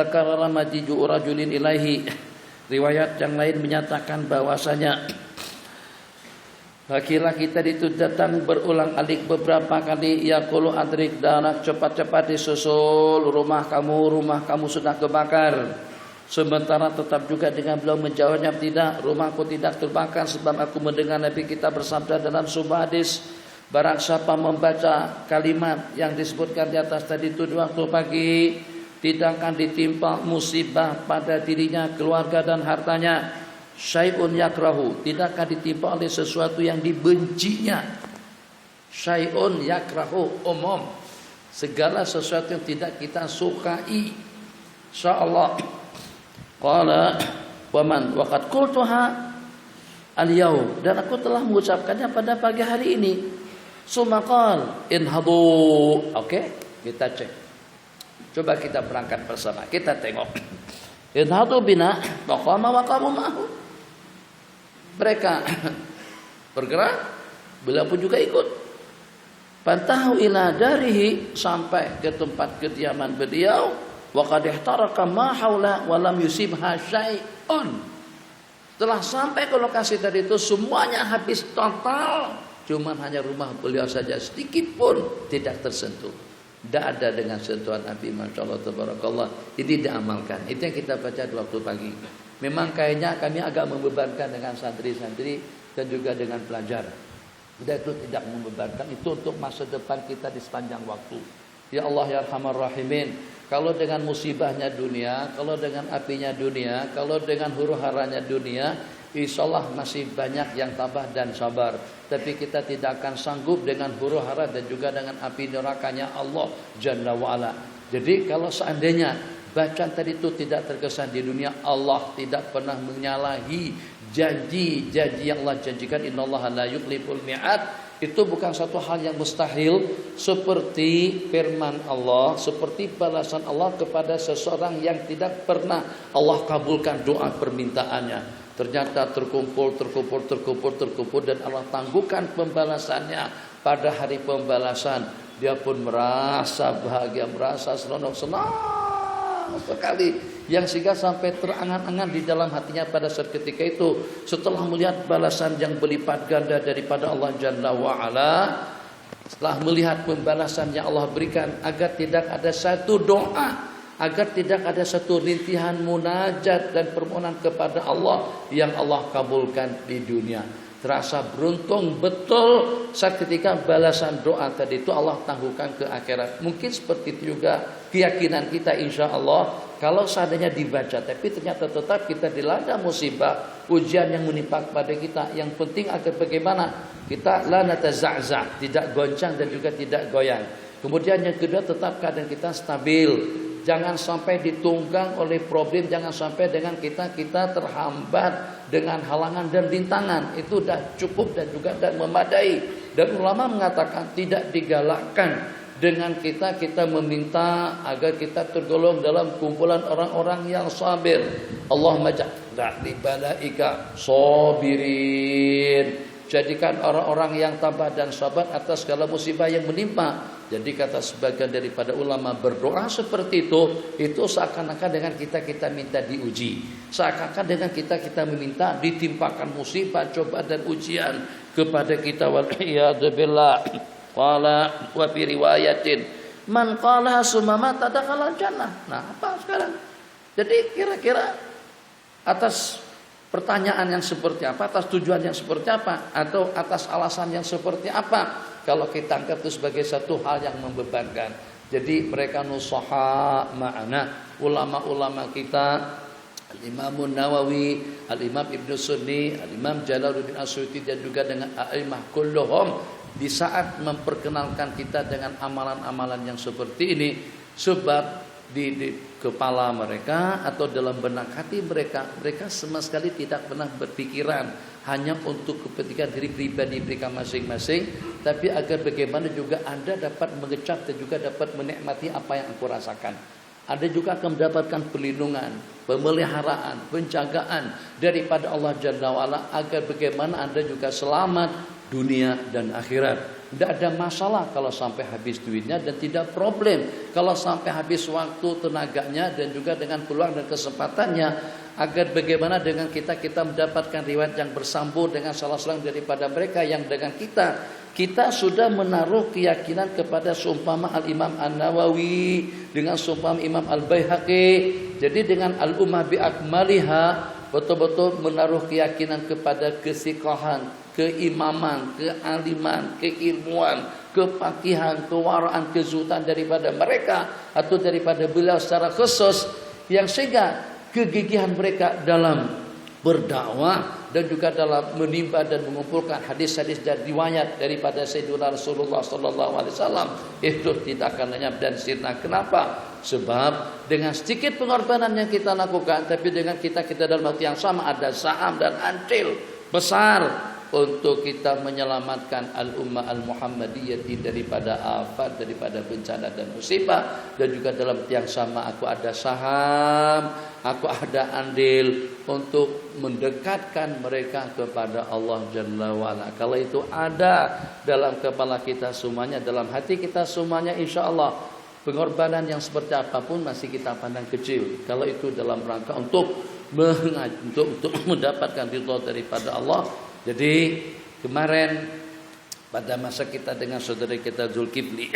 Karena majiju rajulin ilaihi. Riwayat yang lain menyatakan bahwasanya laki-laki tadi itu datang berulang-alik beberapa kali. Yaqulu adrik, danak, cepat-cepat disusul, rumah kamu sudah kebakar. Sementara tetap juga dengan beliau menjawabnya, tidak, rumahku tidak terbakar, sebab aku mendengar Nabi kita bersabda dalam sebuah hadis, barang siapa membaca kalimat yang disebutkan di atas tadi itu di waktu pagi, tidak akan ditimpa musibah pada dirinya, keluarga dan hartanya. Syai'un yakrahu, tidak akan ditimpa oleh sesuatu yang dibencinya. Syai'un yakrahu, umum, segala sesuatu yang tidak kita sukai. Insyaallah. Qala wa man waqad qultuha al-yaum, dan aku telah mengucapkannya pada pagi hari ini. Sumaqal inhadu. Oke, kita cek. Coba kita berangkat bersama, kita tengok. Inhadu bina faqama wa qamu ma'hu. Mereka bergerak, beliau pun juga ikut. Pantahu ila darihi, sampai ke tempat kediaman beliau. Wa qad ihtaraka ma haula wa lam yusibha syai'un. Setelah sampai ke lokasi tadi itu semuanya habis total, cuman hanya rumah beliau saja sedikit pun tidak tersentuh. Tidak ada dengan sentuhan Nabi, Masya Allah tabarakallah. Ini diamalkan. Itu yang kita baca di waktu pagi. Memang kayaknya kami agak membebankan dengan santri-santri dan juga dengan pelajar. Dan itu tidak membebankan. Itu untuk masa depan kita di sepanjang waktu. Ya Allah ya Arhamar Rahimin. Kalau dengan musibahnya dunia, kalau dengan apinya dunia, kalau dengan huru-haranya dunia, insyaallah masih banyak yang tabah dan sabar. Tapi kita tidak akan sanggup dengan huru-hara dan juga dengan api nerakanya Allah Jalla wa'ala. Jadi kalau seandainya bacaan tadi itu tidak terkesan di dunia, Allah tidak pernah menyalahi janji-janji yang Allah janjikan. Innallaha la yukhliful mi'ad. Itu bukan satu hal yang mustahil, seperti firman Allah, seperti balasan Allah kepada seseorang yang tidak pernah Allah kabulkan doa permintaannya. Ternyata terkumpul dan Allah tangguhkan pembalasannya pada hari pembalasan. Dia pun merasa bahagia, merasa senang sekali, yang sehingga sampai terangan-angan di dalam hatinya pada saat ketika itu, setelah melihat balasan yang berlipat ganda daripada Allah Jalla wa'ala, setelah melihat pembalasan yang Allah berikan, agar tidak ada satu doa, agar tidak ada satu rintihan munajat dan permohonan kepada Allah yang Allah kabulkan di dunia. Terasa beruntung betul saat ketika balasan doa tadi itu Allah tangguhkan ke akhirat. Mungkin seperti itu juga keyakinan kita, insya Allah. Kalau seandainya dibaca, tapi ternyata tetap kita dilanda musibah, ujian yang menimpa pada kita. Yang penting agar bagaimana kita la nataza'za', tidak goncang dan juga tidak goyang. Kemudian yang kedua, tetap keadaan kita stabil. Jangan sampai ditunggang oleh problem, jangan sampai dengan kita terhambat dengan halangan dan rintangan. Itu sudah cukup dan juga dan memadai. Dan ulama mengatakan tidak digalakkan dengan kita meminta agar kita tergolong dalam kumpulan orang-orang yang sabir. Allahumma ja'alna li balaika sabirin. Jadikan orang-orang yang tabah dan sabar atas segala musibah yang menimpa. Jadi kata sebagian daripada ulama, berdoa seperti itu seakan-akan dengan kita minta diuji. Seakan-akan dengan kita meminta ditimpakan musibah, cobaan dan ujian kepada kita. Wal-iyadu billah. Qala wa fi riwayatin man qala sumama tadakhala jannah. Nah, apa sekarang? Jadi kira-kira atas pertanyaan yang seperti apa, atas tujuan yang seperti apa, atau atas alasan yang seperti apa, kalau kita anggap itu sebagai satu hal yang membebankan. Jadi mereka nusaha ma'ana, ulama-ulama kita, Al-Imam Nawawi, Al-Imam Ibnu Sunni, Al-Imam Jalaluddin Asyuti, dan juga dengan a'imah kulluhum, di saat memperkenalkan kita dengan amalan-amalan yang seperti ini, sebab di kepala mereka atau dalam benak hati mereka sama sekali tidak pernah berpikiran hanya untuk kepentingan diri pribadi mereka masing-masing, tapi agar bagaimana juga Anda dapat mengecap dan juga dapat menikmati apa yang aku rasakan. Anda juga akan mendapatkan perlindungan, pemeliharaan, penjagaan daripada Allah Jalla wa'ala, agar bagaimana Anda juga selamat dunia dan akhirat. Tidak ada masalah kalau sampai habis duitnya dan tidak problem kalau sampai habis waktu, tenaganya dan juga dengan peluang dan kesempatannya, agar bagaimana dengan kita mendapatkan riwayat yang bersambung dengan salah seorang daripada mereka yang dengan kita sudah menaruh keyakinan kepada seumpama Al-Imam An-Nawawi dengan seumpama Imam Al-Baihaqi. Jadi dengan al-ummah bi akmaliha betul-betul menaruh keyakinan kepada kesikohan, keimaman, kealiman, keilmuan, kepakihan, kewaraan, kezuhudan daripada mereka atau daripada beliau secara khusus, yang sehingga kegigihan mereka dalam berdakwah dan juga dalam menimba dan mengumpulkan hadis-hadis dan riwayat daripada Sayyidina Rasulullah SAW itu tidak akan lenyap dan sirna. Kenapa? Sebab dengan sedikit pengorbanan yang kita lakukan, tapi dengan kita dalam waktu yang sama ada saham dan andil besar untuk kita menyelamatkan al-ummah al-Muhammadiyah daripada afat, daripada bencana dan musibah. Dan juga dalam tiang sama aku ada saham, aku ada andil untuk mendekatkan mereka kepada Allah Jalla wa'ala. Kalau itu ada dalam kepala kita semuanya, dalam hati kita semuanya, insya Allah pengorbanan yang seperti apapun masih kita pandang kecil. Kalau itu dalam rangka untuk mendapatkan ridha daripada Allah. Jadi kemarin pada masa kita dengan saudara kita Zulkifli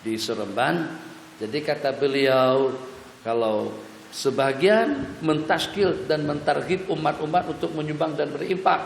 di Seremban, jadi kata beliau kalau sebagian mentasqil dan mentarghib umat-umat untuk menyumbang dan berinfak,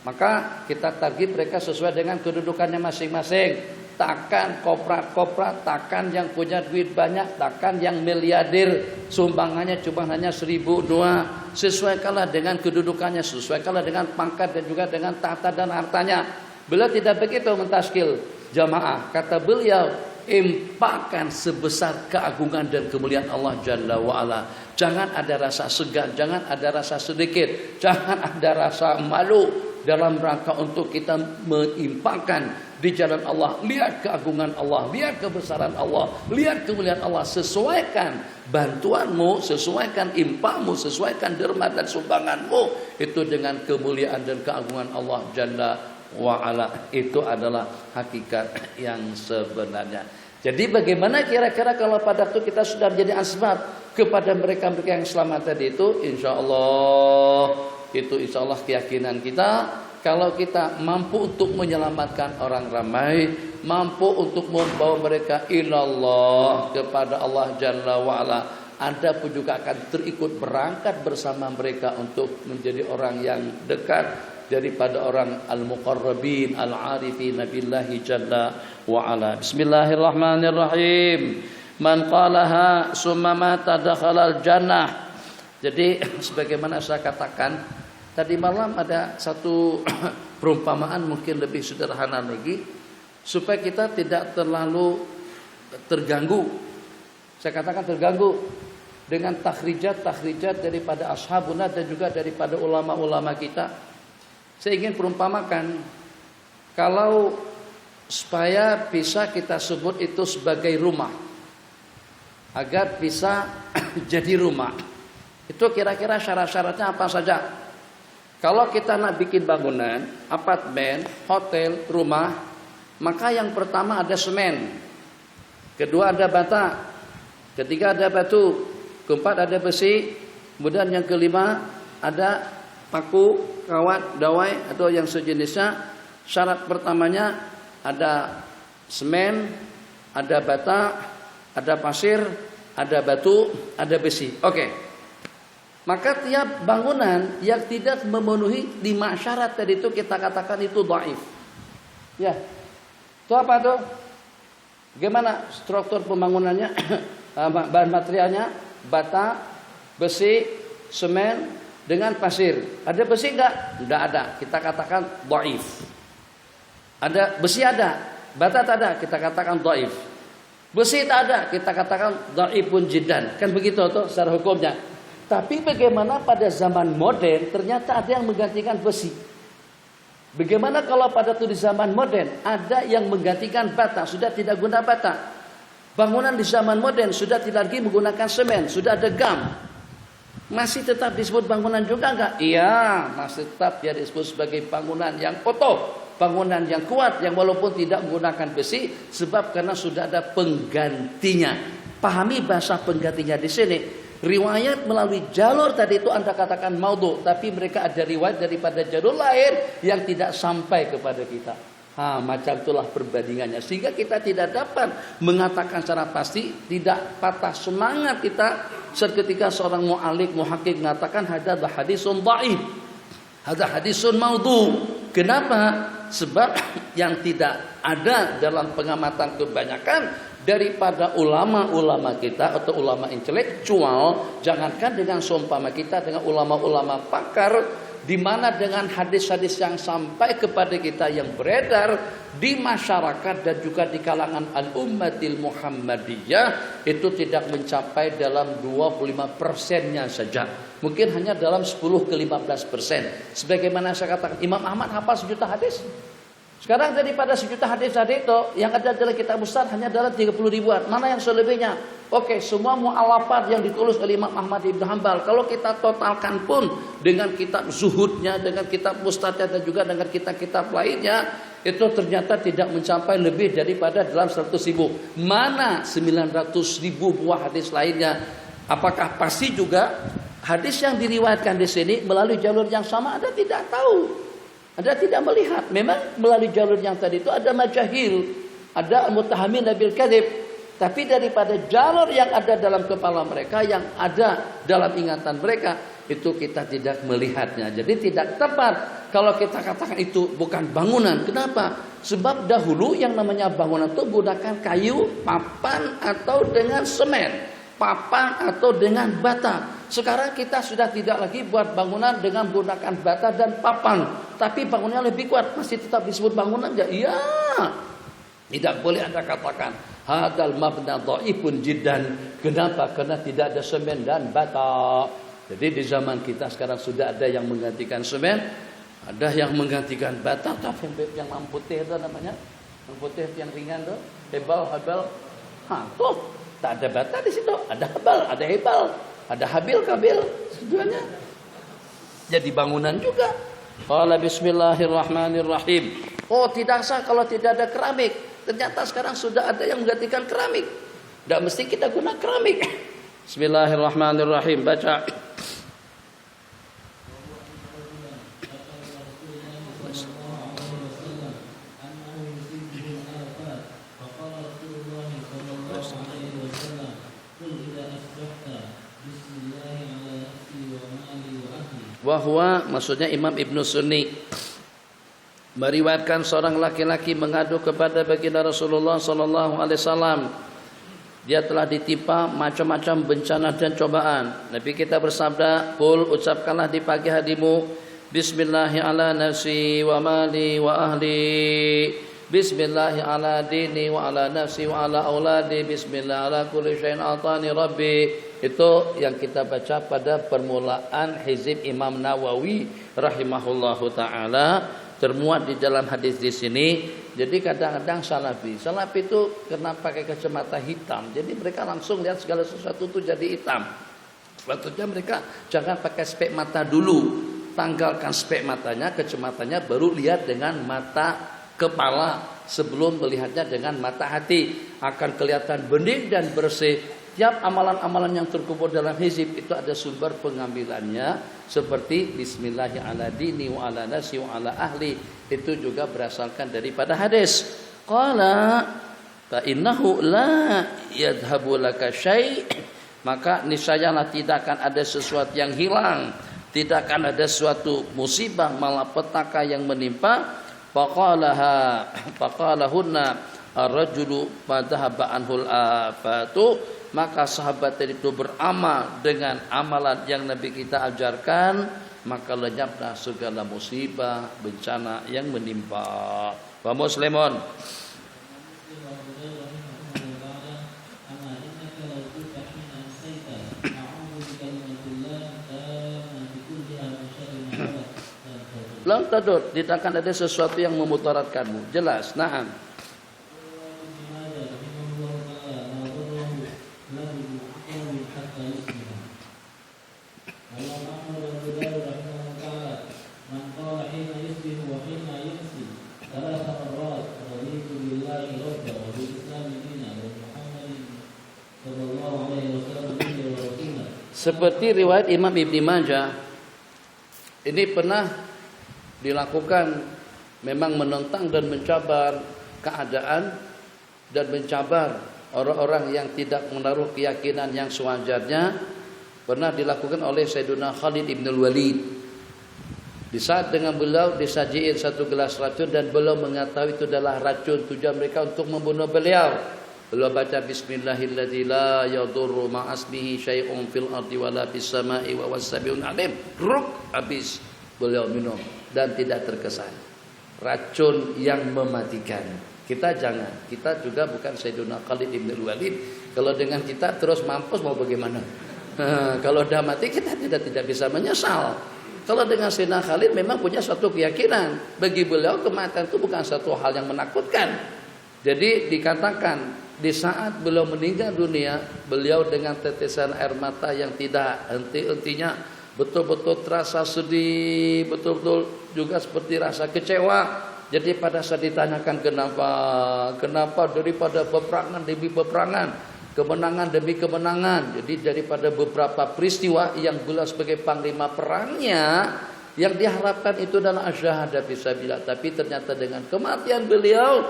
maka kita targhib mereka sesuai dengan kedudukannya masing-masing. Takkan koprat-koprat, takkan yang punya duit banyak, takkan yang miliarder sumbangannya cuma hanya 1.000 doang. Sesuaikanlah dengan kedudukannya, sesuaikanlah dengan pangkat dan juga dengan tahta dan hartanya. Beliau tidak begitu mentasqil jamaah. Kata beliau, infakkan sebesar keagungan dan kemuliaan Allah Jalla wa'ala. Jangan ada rasa segan, jangan ada rasa sedikit, jangan ada rasa malu dalam rangka untuk kita menginfakkan di jalan Allah. Lihat keagungan Allah, lihat kebesaran Allah, lihat kemuliaan Allah. Sesuaikan bantuanmu, sesuaikan infakmu, sesuaikan derma dan sumbanganmu itu dengan kemuliaan dan keagungan Allah Jalla wa'ala. Itu adalah hakikat yang sebenarnya. Jadi bagaimana kira-kira kalau pada waktu kita sudah menjadi asbab kepada mereka-mereka yang selamat tadi itu, insya Allah keyakinan kita. Kalau kita mampu untuk menyelamatkan orang ramai, mampu untuk membawa mereka ilallah kepada Allah Jalla wa'ala, Anda pun juga akan terikut berangkat bersama mereka untuk menjadi orang yang dekat daripada orang al-muqarrabin al-arifin billahi Jalla wa'ala. Bismillahirrahmanirrahim. Man qalaha summa mata dakhalal jannah. Jadi sebagaimana saya katakan tadi malam, ada satu perumpamaan mungkin lebih sederhana lagi supaya kita tidak terlalu terganggu. Saya katakan terganggu dengan takhrijat daripada ashabuna dan juga daripada ulama-ulama kita. Saya ingin perumpamakan kalau supaya bisa kita sebut itu sebagai rumah, agar bisa jadi rumah. Itu kira-kira syarat-syaratnya apa saja? Kalau kita nak bikin bangunan, apartemen, hotel, rumah, maka yang pertama ada semen, kedua ada bata, ketiga ada batu, keempat ada besi, kemudian yang kelima ada paku, kawat, dawai atau yang sejenisnya. Syarat pertamanya ada semen, ada bata, ada pasir, ada batu, ada besi. Oke. Maka tiap bangunan yang tidak memenuhi 5 syarat tadi itu kita katakan itu dhaif. Ya. Itu apa tuh? Bagaimana struktur pembangunannya? Bahan materialnya bata, besi, semen dengan pasir. Ada besi enggak? Enggak ada. Kita katakan dhaif. Ada besi ada, bata tak ada, kita katakan dhaif. Besi tak ada, kita katakan dhaifun jiddan. Kan begitu tuh secara hukumnya. Tapi bagaimana pada zaman modern ternyata ada yang menggantikan besi. Bagaimana kalau pada itu di zaman modern ada yang menggantikan bata, sudah tidak guna bata. Bangunan di zaman modern sudah tidak lagi menggunakan semen, sudah ada gam. Masih tetap disebut bangunan juga enggak? Iya, masih tetap dia disebut sebagai bangunan yang utuh. bangunan yang kuat yang walaupun tidak menggunakan besi, sebab karena sudah ada penggantinya. Pahami bahasa penggantinya di sini. Riwayat melalui jalur tadi itu Anda katakan maudhu, tapi mereka ada riwayat daripada jalur lain yang tidak sampai kepada kita. Macam itulah perbandingannya, sehingga kita tidak dapat mengatakan secara pasti, tidak patah semangat kita seketika seorang mu'alif, muhakkik mengatakan hadza hadisun dhaif, hadza hadisun maudhu. Kenapa? Sebab yang tidak ada dalam pengamatan kebanyakan daripada ulama-ulama kita atau ulama intelektual, jangankan dengan seumpama kita dengan ulama-ulama pakar, di mana dengan hadis-hadis yang sampai kepada kita yang beredar di masyarakat dan juga di kalangan al-ummatil Muhammadiyah itu tidak mencapai dalam 25%-nya saja. Mungkin hanya dalam 10 ke 15%. Sebagaimana saya katakan, Imam Ahmad hafal 1 juta hadis. Sekarang daripada 1 juta hadis tadi itu, yang ada dalam kitab besar hanya dalam 30 ribuan. Mana yang selebihnya? Oke, semua mu'alafat yang ditulis oleh Imam Ahmad Ibn Hanbal, kalau kita totalkan pun dengan kitab zuhudnya, dengan kitab mustadnya dan juga dengan kitab-kitab lainnya, itu ternyata tidak mencapai lebih daripada dalam 100 ribu. Mana 900 ribu buah hadis lainnya? Apakah pasti juga hadis yang diriwayatkan di sini melalui jalur yang sama? Anda tidak tahu. Anda tidak melihat. Memang melalui jalur yang tadi itu ada majahil, ada mutahamin bil kadzib. Tapi daripada jalur yang ada dalam kepala mereka, yang ada dalam ingatan mereka, itu kita tidak melihatnya. Jadi tidak tepat kalau kita katakan itu bukan bangunan. Kenapa? Sebab dahulu yang namanya bangunan itu menggunakan kayu, papan atau dengan semen, papan atau dengan bata. Sekarang kita sudah tidak lagi buat bangunan dengan menggunakan bata dan papan, tapi bangunannya lebih kuat. Masih tetap disebut bangunan enggak? Iya. Tidak boleh Anda katakan hadal mabna dhaifun jiddan. Kenapa? Karena tidak ada semen dan bata. Jadi di zaman kita sekarang sudah ada yang menggantikan semen, ada yang menggantikan bata, tapi yang putih itu namanya, yang putih yang ringan tuh, hebal. Tuh, tak ada bata di situ, ada hebal, ada habil kabil, semuanya. Jadi bangunan juga. Qala bismillahirrahmanirrahim. Oh, tidak sah kalau tidak ada keramik. Ternyata sekarang sudah ada yang menggantikan keramik. Tidak mesti kita guna keramik. Bismillahirrahmanirrahim. Baca. Wahwa, maksudnya Imam Ibnu Sunni meriwayatkan seorang laki-laki mengadu kepada baginda Rasulullah sallallahu alaihi wasallam. Dia telah ditimpa macam-macam bencana dan cobaan. Nabi kita bersabda, "Qul, ucapkanlah di pagi harimu, Bismillahi ala nafsi wa mali wa ahli. Bismillahi ala dini wa ala nafsi wa ala auladi. Bismillah ala kulli syai'in atani rabbi." Itu yang kita baca pada permulaan hizib Imam Nawawi rahimahullahu taala, termuat di dalam hadis di sini. Jadi kadang-kadang salafi itu kenapa pakai kacamata hitam? Jadi mereka langsung lihat segala sesuatu itu jadi hitam. Sebetulnya mereka jangan pakai spek mata dulu, tanggalkan spek matanya, kacamatanya, baru lihat dengan mata kepala sebelum melihatnya dengan mata hati. Akan kelihatan bening dan bersih. Tiap amalan-amalan yang terkubur dalam hizib itu ada sumber pengambilannya, seperti Bismillahi ala dini wa ala nasi wa ala ahli, itu juga berasalkan daripada hadis. Qala fa innahu la yadhhabu laka syai', maka niscayalah tidak akan ada sesuatu yang hilang, tidak akan ada suatu musibah malapetaka yang menimpa. Faqalahunna ar-rajulu madhaba anhul afatu, maka sahabat itu beramal dengan amalan yang Nabi kita ajarkan, maka lenyaplah segala musibah, bencana yang menimpa. Wa muslimun. Lam tadur, tidak akan ada sesuatu yang memudaratkanmu. Jelas, na'am. Seperti riwayat Imam Ibn Majah, ini pernah dilakukan, memang menentang dan mencabar keadaan dan mencabar orang-orang yang tidak menaruh keyakinan yang sewajarnya. Pernah dilakukan oleh Sayyidina Khalid ibn Walid. Di saat dengan beliau disajiin satu gelas racun dan beliau mengetahui itu adalah racun, tujuan mereka untuk membunuh beliau. Beliau baca bismillahilladzi la yadurru ma'asmihi syai'un fil ardi wala fis sama'i wa was-sami'un alim. Ruk, habis beliau minum dan tidak terkesan. Racun yang mematikan. Kita jangan, kita juga bukan Sayyidina Khalid ibn Walid. Kalau dengan kita terus mampus mau bagaimana? Kalau udah mati kita tidak bisa menyesal. Kalau dengan Sayyidina Khalid memang punya suatu keyakinan. Bagi beliau kematian itu bukan satu hal yang menakutkan. Jadi dikatakan di saat beliau meninggal dunia, beliau dengan tetesan air mata yang tidak henti-hentinya, betul-betul terasa sedih, betul-betul juga seperti rasa kecewa. Jadi pada saat ditanyakan kenapa daripada peperangan demi peperangan, kemenangan demi kemenangan. Jadi daripada beberapa peristiwa yang beliau sebagai panglima perangnya, yang diharapkan itu adalah asyhadah fisabilillah, tapi ternyata dengan kematian beliau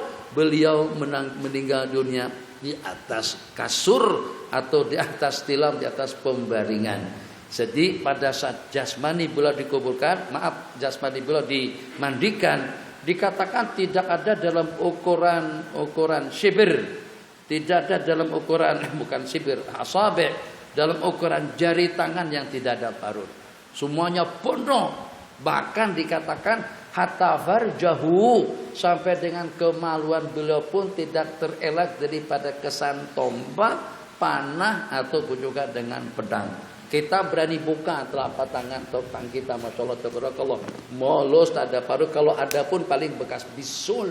meninggal dunia di atas kasur atau di atas tilam, di atas pembaringan. Jadi pada saat jasmani beliau dikuburkan, jasmani beliau dimandikan, dikatakan tidak ada dalam ukuran sibir, tidak ada dalam ukuran bukan sibir, asabe, dalam ukuran jari tangan yang tidak ada parut. Semuanya penuh. Bahkan dikatakan hatta farjahu, sampai dengan kemaluan beliau pun tidak terelak daripada kesan tombak, panah ataupun juga dengan pedang. Kita berani buka telapak tangan topang kita, masya Allah tabarakallah, mulus tak ada parut. Kalau ada pun paling bekas bisul,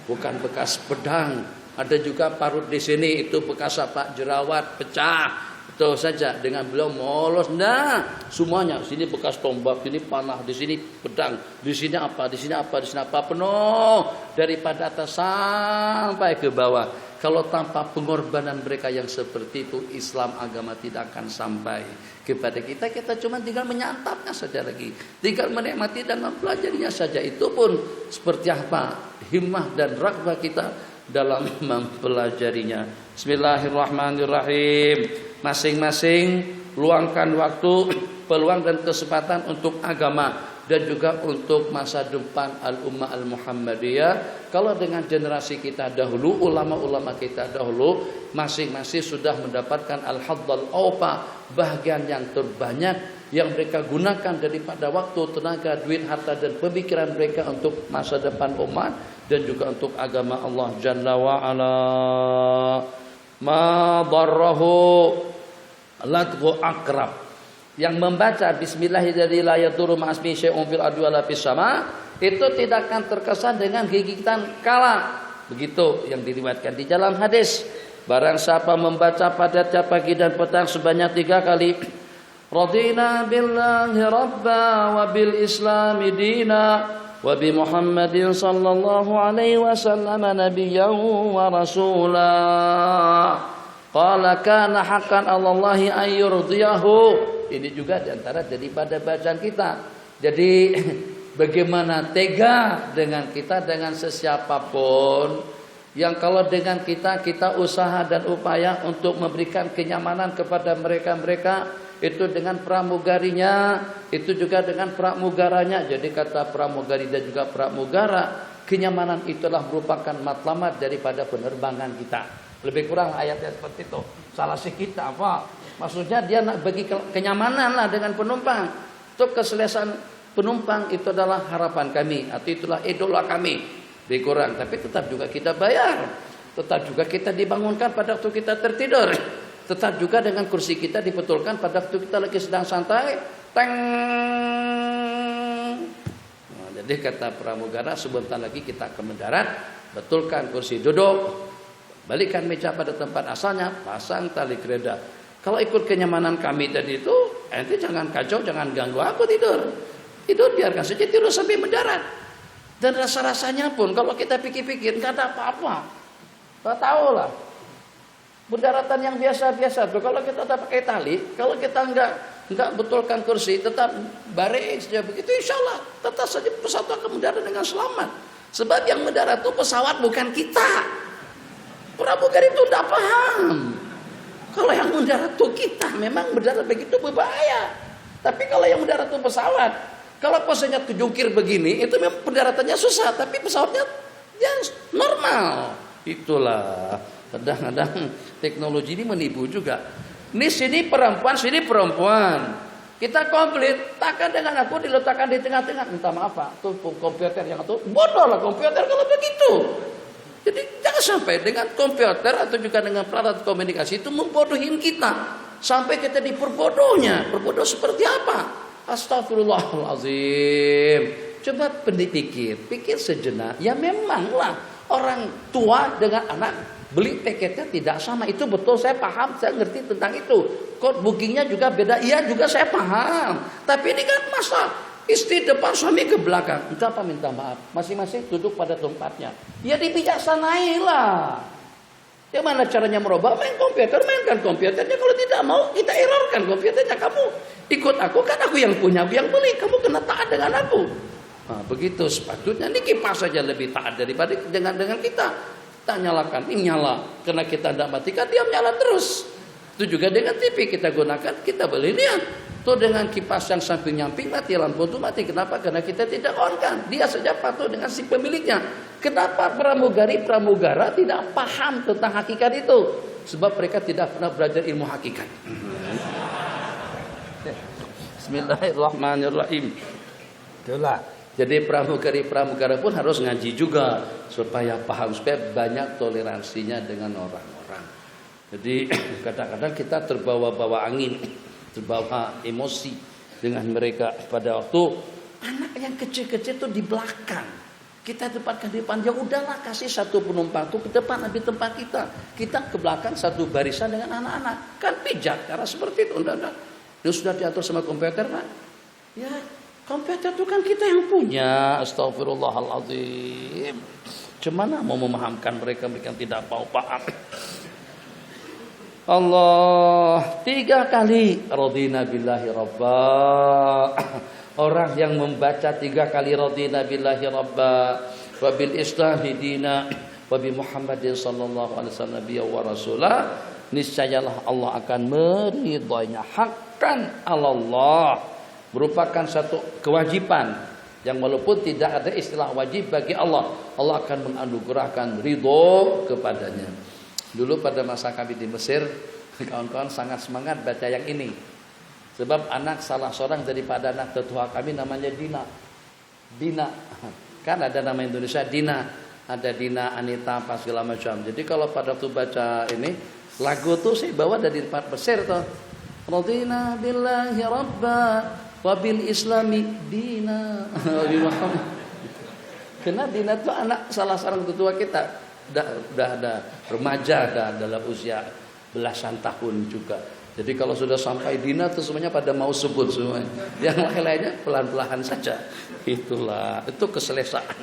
bukan bekas pedang. Ada juga parut di sini, itu bekas apa, jerawat pecah. Itu saja, dengan beliau mulus. Nah, semuanya sini bekas tombak, sini panah, di sini pedang, di sini apa, di sini apa, di sini apa, penuh daripada atas sampai ke bawah. Kalau tanpa pengorbanan mereka yang seperti itu, Islam agama tidak akan sampai kepada kita. Kita cuma tinggal menyantapnya saja lagi, tinggal menikmati dan mempelajarinya saja. Itu pun seperti apa himmah dan raghbah kita dalam mempelajarinya. Bismillahirrahmanirrahim. Masing-masing luangkan waktu, peluang dan kesempatan untuk agama dan juga untuk masa depan al-ummah al-Muhammadiyah. Kalau dengan generasi kita dahulu, ulama-ulama kita dahulu, masing-masing sudah mendapatkan al-haddal awfa, bahagian yang terbanyak yang mereka gunakan daripada waktu, tenaga, duit, harta dan pemikiran mereka untuk masa depan umat dan juga untuk agama Allah Jalla wa Ala. Ma darrahu ladghu akrab, yang membaca bismillahirrahmanirrahim itu tidak akan terkesan dengan gigitan kala. Begitu yang diriwayatkan di dalam hadis. Barang siapa membaca pada tiap pagi dan petang sebanyak 3 kali, radina billahi rabba wa bil islami dina wa bi Muhammadin sallallahu alaihi wasallam nabiyyan wa rasula. Qala kana haqqan 'alallahi an yurdiyahu. Ini juga diantara daripada bacaan kita. Jadi bagaimana tega dengan kita, dengan sesiapapun yang kalau dengan kita usaha dan upaya untuk memberikan kenyamanan kepada mereka-mereka, itu dengan pramugarinya, itu juga dengan pramugaranya. Jadi kata pramugari dan juga pramugara, kenyamanan itulah merupakan matlamat daripada penerbangan kita. Lebih kurang ayatnya seperti itu. Salah kita apa? Maksudnya dia nak bagi kenyamanan lah dengan penumpang. Untuk keselesaan penumpang itu adalah harapan kami, atau itulah idola kami. Lebih kurang, tapi tetap juga kita bayar. Tetap juga kita dibangunkan pada waktu kita tertidur. Tetap juga dengan kursi kita dibetulkan pada waktu kita lagi sedang santai. Teng. Nah, jadi kata pramugara, sebentar lagi kita akan mendarat. Betulkan kursi duduk. Balikan meja pada tempat asalnya, pasang tali geledah. Kalau ikut kenyamanan kami tadi itu, ente jangan kacau, jangan ganggu aku tidur. Tidur biarkan saja tidur sampai mendarat. Dan rasa-rasanya pun kalau kita pikir-pikir nggak ada apa-apa. Nggak tahu lah. Pendaratan yang biasa-biasa tuh, kalau kita tak pakai tali, kalau kita enggak betulkan kursi, tetap baris saja begitu, insya Allah tetap saja pesawat akan mendarat dengan selamat. Sebab yang mendarat itu pesawat bukan kita. Pramugari itu tidak paham. Kalau yang mendarat itu kita, memang mendarat begitu berbahaya. Tapi kalau yang mendarat itu pesawat, kalau pesawatnya kejungkir begini, itu memang pendaratannya susah, tapi pesawatnya yang normal. Itulah. Kadang-kadang teknologi ini menipu juga. Ini sini perempuan, sini perempuan. Kita komplit, takkan dengan aku diletakkan di tengah-tengah. Minta maaf Pak, tuh komputer yang itu bodoh lah komputer kalau begitu. Jadi jangan sampai dengan komputer atau juga dengan peralatan komunikasi itu membodohin kita. Sampai kita diperbodohnya. Berbodoh seperti apa? Astagfirullahalazim. Coba pikir sejenak. Ya memanglah orang tua dengan anak beli tiketnya tidak sama. Itu betul, saya paham, saya ngerti tentang itu. Code bookingnya juga beda. Iya juga saya paham. Tapi ini kan masa istri depan, suami ke belakang. Itu apa minta maaf? Masing-masing duduk pada tempatnya. Ya dibijaksanailah. Bagaimana caranya merubah? Mainkan komputernya. Kalau tidak mau, kita errorkan komputernya. Kamu ikut aku, kan aku yang punya, aku yang beli. Kamu kena taat dengan aku. Nah, begitu sepatutnya. Ini kipas saja lebih taat daripada dengan kita. Kita nyalakan, ini nyala. Karena kita tidak matikan, dia menyala terus. Itu juga dengan TV kita gunakan, kita boleh lihat. Tuh dengan kipas yang samping-nyamping mati, lampu itu mati. Kenapa? Karena kita tidak on kan. Dia saja patuh dengan si pemiliknya. Kenapa pramugara tidak paham tentang hakikat itu? Sebab mereka tidak pernah belajar ilmu hakikat. Bismillahirrahmanirrahim. Itulah. Jadi pramugara pun harus ngaji juga supaya paham, supaya banyak toleransinya dengan orang-orang. Jadi kadang-kadang kita terbawa-bawa angin, terbawa emosi dengan mereka. Pada waktu anak yang kecil-kecil itu di belakang, kita tempatkan di depan. Ya udahlah, kasih satu penumpang tuh ke depan di tempat kita. Kita ke belakang satu barisan dengan anak-anak. Kan bijak cara seperti itu. Udah. Dia sudah diatur sama komputer Pak. Ya. Komputer itu kan kita yang punya. Astagfirullahaladzim. Cemana mau memahamkan mereka yang tidak mau paham. Allah 3 kali radina billahi rabba. Orang yang membaca 3 kali radina billahi rabba wa bil islami dina wa bi Muhammadin sallallahu alaihi wasallam wa rasulah, niscayalah Allah akan meridhoinya. Hakkan Allah, merupakan satu kewajiban yang walaupun tidak ada istilah wajib bagi Allah, Allah akan menganugerahkan ridho kepadanya. Dulu pada masa kami di Mesir, kawan-kawan sangat semangat baca yang ini. Sebab anak salah seorang daripada anak tetua kami namanya Dina. Kan ada nama Indonesia Dina, ada Dina, Anita, apa segala macam. Jadi kalau pada waktu baca ini lagu tuh saya bawa dari tempat Mesir tuh. Radina billahi rabba wabil islami dina. Karena Dina itu anak salah seorang tetua kita. Udah ada remaja, dalam usia belasan tahun juga. Jadi kalau sudah sampai Dina itu semuanya pada mau sebut semuanya. Yang lain-lainnya pelan-pelan saja. Itulah, itu keselesaan.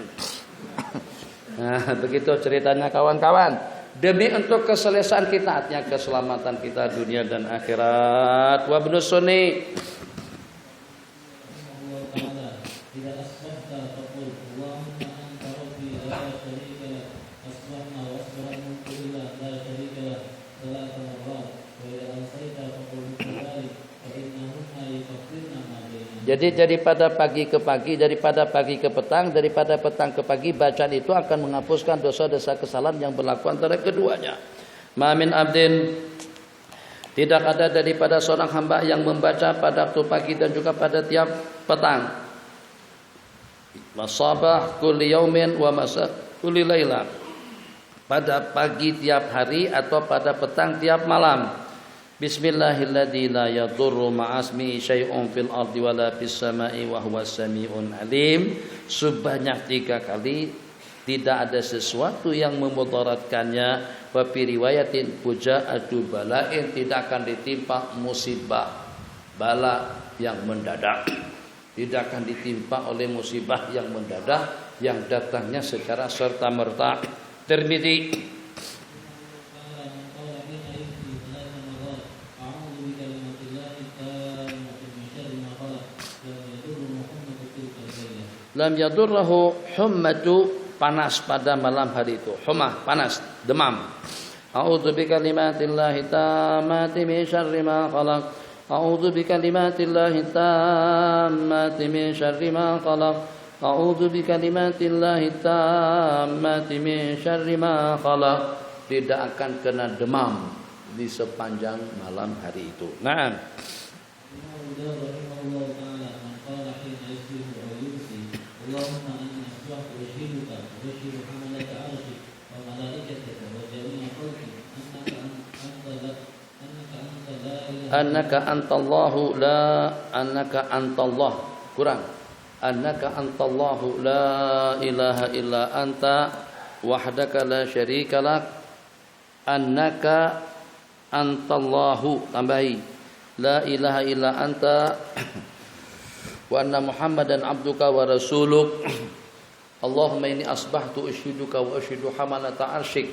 Nah, begitu ceritanya kawan-kawan. Demi untuk keselesaan kita, artinya keselamatan kita dunia dan akhirat. Wa ibnu sunni. Jadi daripada pagi ke pagi, daripada pagi ke petang, daripada petang ke pagi, bacaan itu akan menghapuskan dosa-dosa kesalahan yang berlaku antara keduanya. Ma min abdin, tidak ada daripada seorang hamba yang membaca pada waktu pagi dan juga pada tiap petang. Masabah kulli yaumin wa masa kulli laila. Pada pagi tiap hari atau pada petang tiap malam. Bismillahilladzi la yadurru ma'asmi syai'un fil ardi wala fis sama'i wa huwas sami'un alim. Sebanyak 3 kali, tidak ada sesuatu yang memudaratkannya. Wa fi riwayatin fuja'atu bala'in, tidak akan ditimpa musibah bala yang mendadak. Tidak akan ditimpa oleh musibah yang mendadak yang datangnya secara serta-merta. Tirmidzi lam yadurruhu hummatu, panas pada malam hari itu. Humah, panas, demam. A'udzu bikalimatillahi tammati min syarri ma khalaq. A'udzu bikalimatillahi tammati min syarri ma khalaq. A'udzu bikalimatillahi tammati min syarri ma khalaq. Tidak akan kena demam di sepanjang malam hari itu. Naam. Annaka antallahu la annaka antallah, kurang, annaka antallahu la ilaha illa anta wahdaka la syarika lak, annaka antallahu, tambahi la ilaha illa anta wa anna muhammadan abduka wa rasuluk. Allahumma inni asbahtu ushiduka wa ushidu hamalata arsyik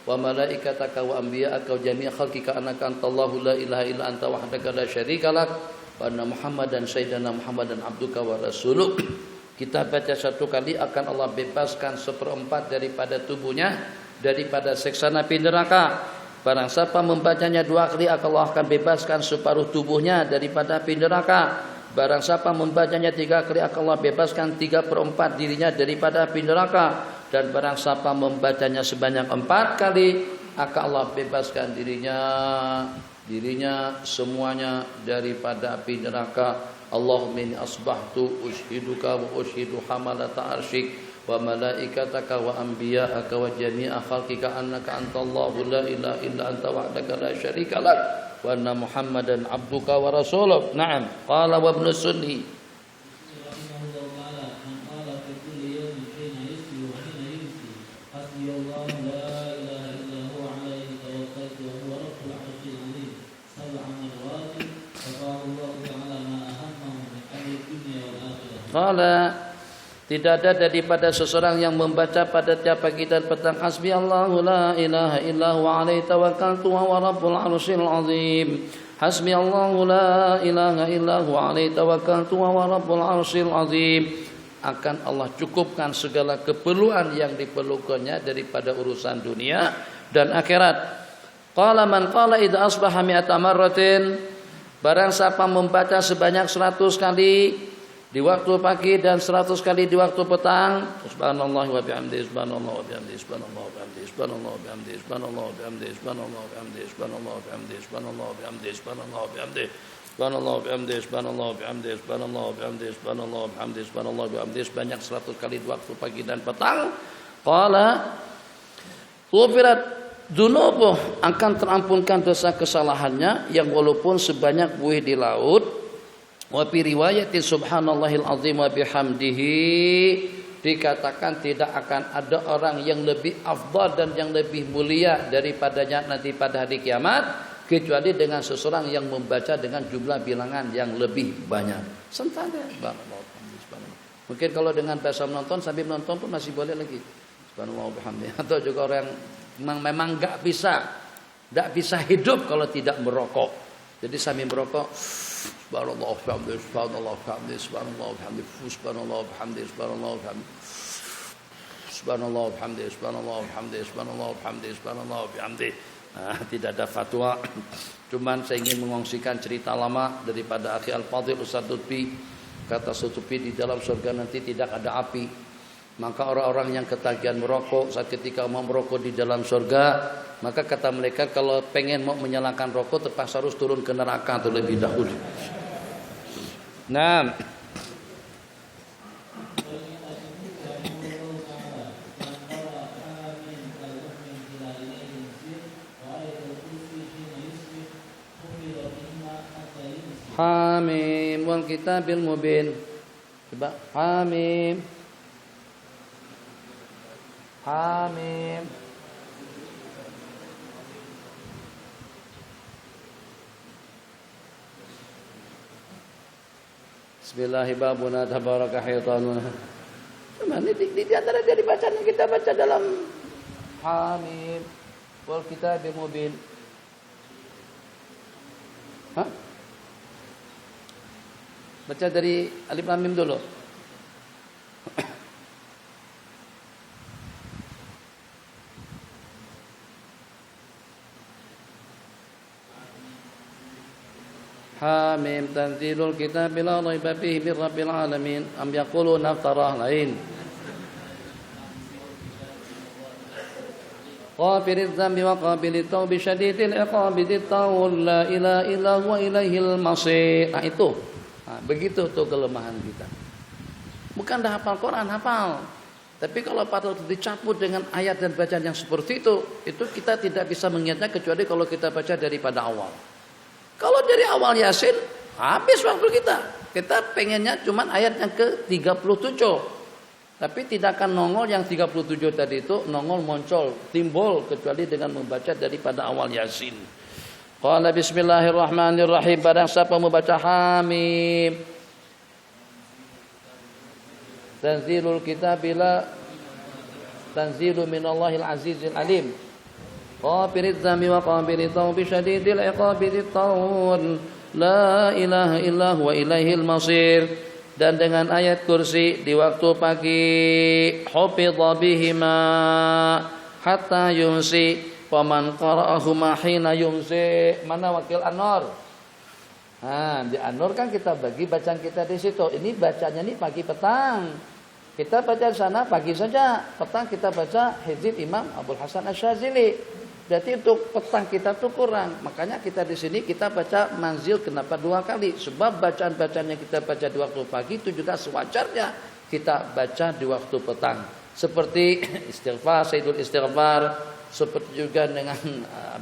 wa malaikataka wa anbiya'aka wa jami'a khalqika annaka antallahu la ilaha illa anta wahdaka la syarika lak wa anna muhammadan sayyidana muhammadan abduka wa rasuluk. Kita baca satu kali akan Allah bebaskan 1/4 daripada tubuhnya daripada siksa api neraka. Barang siapa membacanya 2 kali Allah akan bebaskan separuh tubuhnya daripada api neraka. Barang siapa membacanya 3 kali Allah bebaskan 3/4 dirinya daripada api neraka. Dan barang siapa membacanya sebanyak 4 kali akan Allah bebaskan dirinya semuanya daripada api neraka. Allahumma inni asbahtu ushiduka wa ushidu hamalata arsyik wa malaikataka wa anbiya'aka wa jami'a khalqika annaka antallahu la ilaha illa anta wahdaka la syarika lak wa anna muhammadan abduka wa rasuluk. Na'am. Qala wa ibn Sunni Qala, tidak ada daripada seseorang yang membaca pada tiap pagi dan petang hasbi Allahu la ilaha illa huwa alaihi tawakkaltu wa huwa rabbul arsyil azim. Hasbi Allahu la ilaha illa huwa alaihi tawakkaltu wa huwa rabbul arsyil azim. Akan Allah cukupkan segala keperluan yang diperlukannya daripada urusan dunia dan akhirat. Qala man qala idza asbaha mi'ata marratin, barang siapa membaca sebanyak 100 kali di waktu pagi dan 100 kali di waktu petang, subhanallah wa bihamdihi, subhanallah wa bihamdihi, subhanallah wa bihamdihi, subhanallah wa bihamdihi, subhanallah wa bihamdihi, subhanallah wa bihamdihi, subhanallah wa bihamdihi, subhanallah wa bihamdihi, subhanallah wa bihamdihi, subhanallah wa bihamdihi, subhanallah wa bihamdihi, subhanallah wa bihamdihi, subhanallah wa bihamdihi, subhanallah wa bihamdihi, sebanyak 100 kali di waktu pagi dan petang. Qala ghufirat dzunubuh, akan terampunkan dosa kesalahannya yang walaupun sebanyak buih di laut. Wa fi riwayatin subhanallahil azim wa bihamdihi, dikatakan tidak akan ada orang yang lebih afdal dan yang lebih mulia daripadanya nanti pada hari kiamat kecuali dengan seseorang yang membaca dengan jumlah bilangan yang lebih banyak. Sentana. Mungkin kalau dengan bahasa menonton sambil menonton pun masih boleh lagi. Subhanallah wa bihamdihi. Atau juga orang yang memang enggak bisa hidup kalau tidak merokok. Jadi sambil merokok subhanallah wa bihamdihi, subhanallah wa bihamdihi, subhanallah wa bihamdihi, subhanallah wa bihamdihi, subhanallah wa bihamdihi, subhanallah wa bihamdihi, subhanallah wa bihamdihi, subhanallah wa bihamdihi, subhanallah wa bihamdihi. Tidak ada fatwa. Cuman saya ingin mengongsikan cerita lama daripada akhi Al-Fadhil Ustaz Lutfi. Kata Ustaz Lutfi, di dalam surga nanti tidak ada api. Maka orang-orang yang ketagihan merokok saat ketika mau merokok di dalam surga, maka kata mereka kalau pengen mau menyalakan rokok terpaksa harus turun ke neraka terlebih dahulu. Nah, Hamim wal kitabil mubin. Coba Hamim. Hamim. Bismillahirrahmanirrahim. Tabaraka haytanuna. Cuman di antara dari bacaan yang kita baca dalam Hamim wal kitabil mubin. Hah? Baca dari Alif Lam Mim dulu. Mim tanzilul kitab la raiba fihi min rabbil alamin am yaquluna iftarah lain. Ghafiriz dzambi wa qabilit taubi syadidil iqabi dzit-taul la ilaha illa huwa ilaihil masir. Nah itu. Nah, begitu tuh kelemahan kita. Bukan dah hafal Quran, hafal. Tapi kalau pada dicaput dengan ayat dan bacaan yang seperti itu kita tidak bisa mengingatnya kecuali kalau kita baca daripada awal. Kalau dari awal Yasin, habis waktu kita. Kita pengennya cuma ayat yang ke-37. Tapi tidak akan nongol yang 37 tadi itu, nongol muncul, timbul kecuali dengan membaca daripada awal Yasin. Qala bismillahirrahmanirrahim. Barang siapa membaca Hamim. Tanzilul kitabila tanzilu minallahil azizil alim. Ghafiriz dzambi wa qabilit taubi syadidil iqabi dzit-taul la ilaha illa huwa ilaihil masir. Dan dengan ayat kursi di waktu pagi hufidha bihima hatta yumsi wa man qara'ahuma hina yumsi. Mana wakil An-Nur? Nah, di An-Nur kan kita bagi bacaan kita di situ. Ini bacanya nih pagi petang. Kita baca di sana pagi saja, petang kita baca Hizib Imam Abdul Hasan Asy-Syadzili. Berarti untuk petang kita tuh kurang. Makanya kita di sini kita baca manzil kenapa 2 kali? Sebab bacaan-bacaan yang kita baca di waktu pagi itu juga sewajarnya kita baca di waktu petang. Seperti istighfar, sayyidul istighfar, seperti juga dengan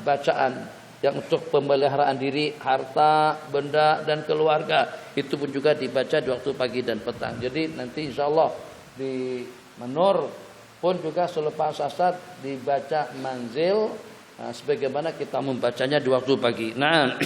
bacaan yang untuk pemeliharaan diri, harta, benda dan keluarga. Itu pun juga dibaca di waktu pagi dan petang. Jadi nanti insyaallah di Menur pun juga selepas asar dibaca manzil sebagaimana kita membacanya di waktu pagi. Nah,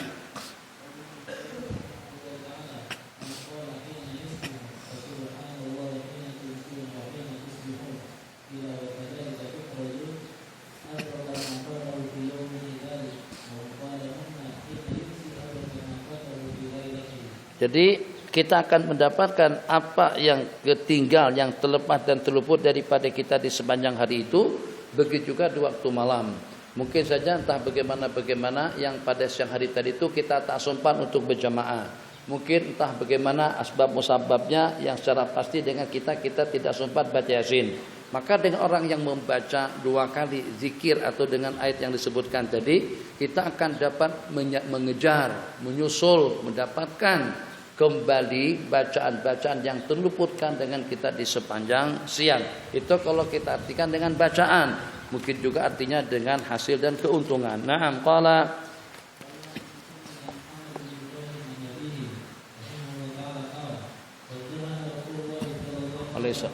jadi kita akan mendapatkan apa yang ketinggal, yang terlepas dan terluput daripada kita di sepanjang hari itu. Begitu juga di waktu malam. Mungkin saja entah bagaimana yang pada siang hari tadi itu kita tak sempat untuk berjamaah. Mungkin entah bagaimana asbab musababnya yang secara pasti dengan kita tidak sempat baca Yasin. Maka dengan orang yang membaca 2 kali zikir atau dengan ayat yang disebutkan tadi, kita akan dapat mengejar, menyusul, mendapatkan kembali bacaan-bacaan yang terluputkan dengan kita di sepanjang siang. Itu kalau kita artikan dengan bacaan, mungkin juga artinya dengan hasil dan keuntungan. Naam qala alaysa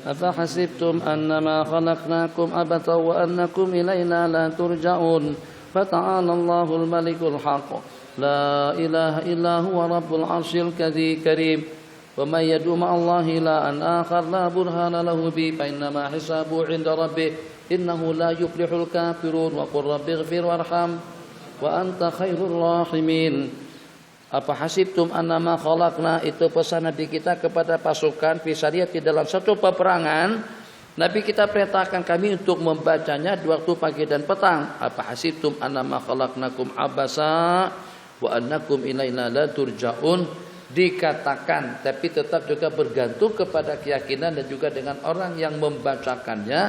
أفحسبتم أنما خلقناكم عبثا وأنكم إلينا لا ترجعون فتعالى الله الملك الحق لا إله إلا هو رب العرش الكريم ومن يدعو مع الله إلها آخر لا برهان له به فإنما حسابه عند ربه إنه لا يفلح الكافرون وقل رب اغفر وارحم وأنت خير الراحمين. Apa hasibtum annama khalaqna, itu pesan Nabi kita kepada pasukan Fisariyah dalam satu peperangan. Nabi kita perintahkan kami untuk membacanya di waktu pagi dan petang. Apa hasibtum annama khalaqnakum abasa wa annakum ilaina la turja'un. Dikatakan tapi tetap juga bergantung kepada keyakinan dan juga dengan orang yang membacakannya.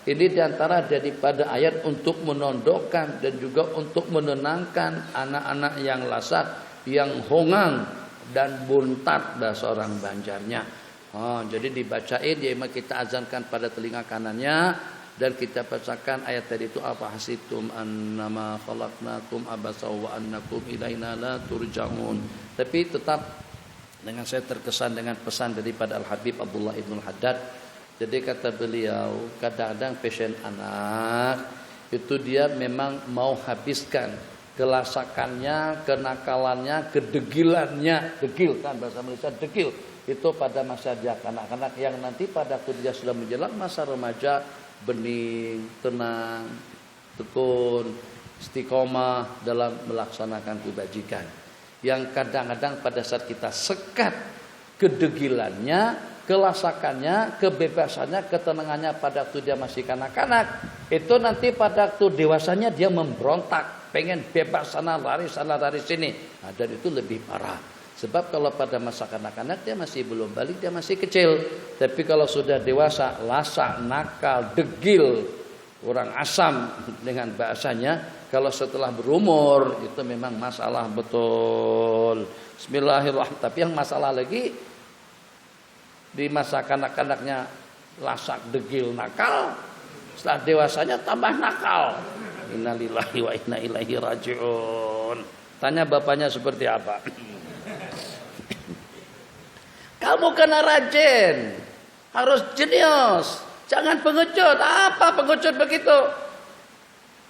Ini diantara daripada ayat untuk menondokkan dan juga untuk menenangkan anak-anak yang lasah, yang hongang dan buntat bahasa orang Banjarnya. Jadi dibacain, dia kita azankan pada telinga kanannya dan kita bacakan ayat tadi itu apa hasibtum annama khalaqnakum abasa wa annakum ilaina la turja'un. Tapi tetap dengan saya terkesan dengan pesan daripada Al-Habib Abdullah Ibn Haddad. Jadi kata beliau, kadang-kadang passion anak itu dia memang mau habiskan kelasakannya, kenakalannya, kedegilannya, degil kan bahasa Malaysia degil itu pada masa dia kanak-kanak yang nanti pada waktu dia sudah menjelang masa remaja bening, tenang, tekun, istiqomah dalam melaksanakan kebajikan. Yang kadang-kadang pada saat kita sekat kedegilannya, kelasakannya, kebebasannya, ketenangannya pada waktu dia masih kanak-kanak, itu nanti pada waktu dewasanya dia memberontak, pengen bebas sana lari sini. Nah, dan itu lebih parah. Sebab kalau pada masa kanak-kanak dia masih belum balik, dia masih kecil. Tapi kalau sudah dewasa, lasak, nakal, degil, orang asam dengan bahasanya. Kalau setelah berumur itu memang masalah betul. Bismillahirrahmanirrahim. Tapi yang masalah lagi di masa kanak-kanaknya lasak, degil, nakal, setelah dewasanya tambah nakal. Innalillahi wa inna ilaihi rajiun. Tanya bapaknya seperti apa? Kamu kena rajin, harus jenius, jangan pengecut. Apa pengecut begitu?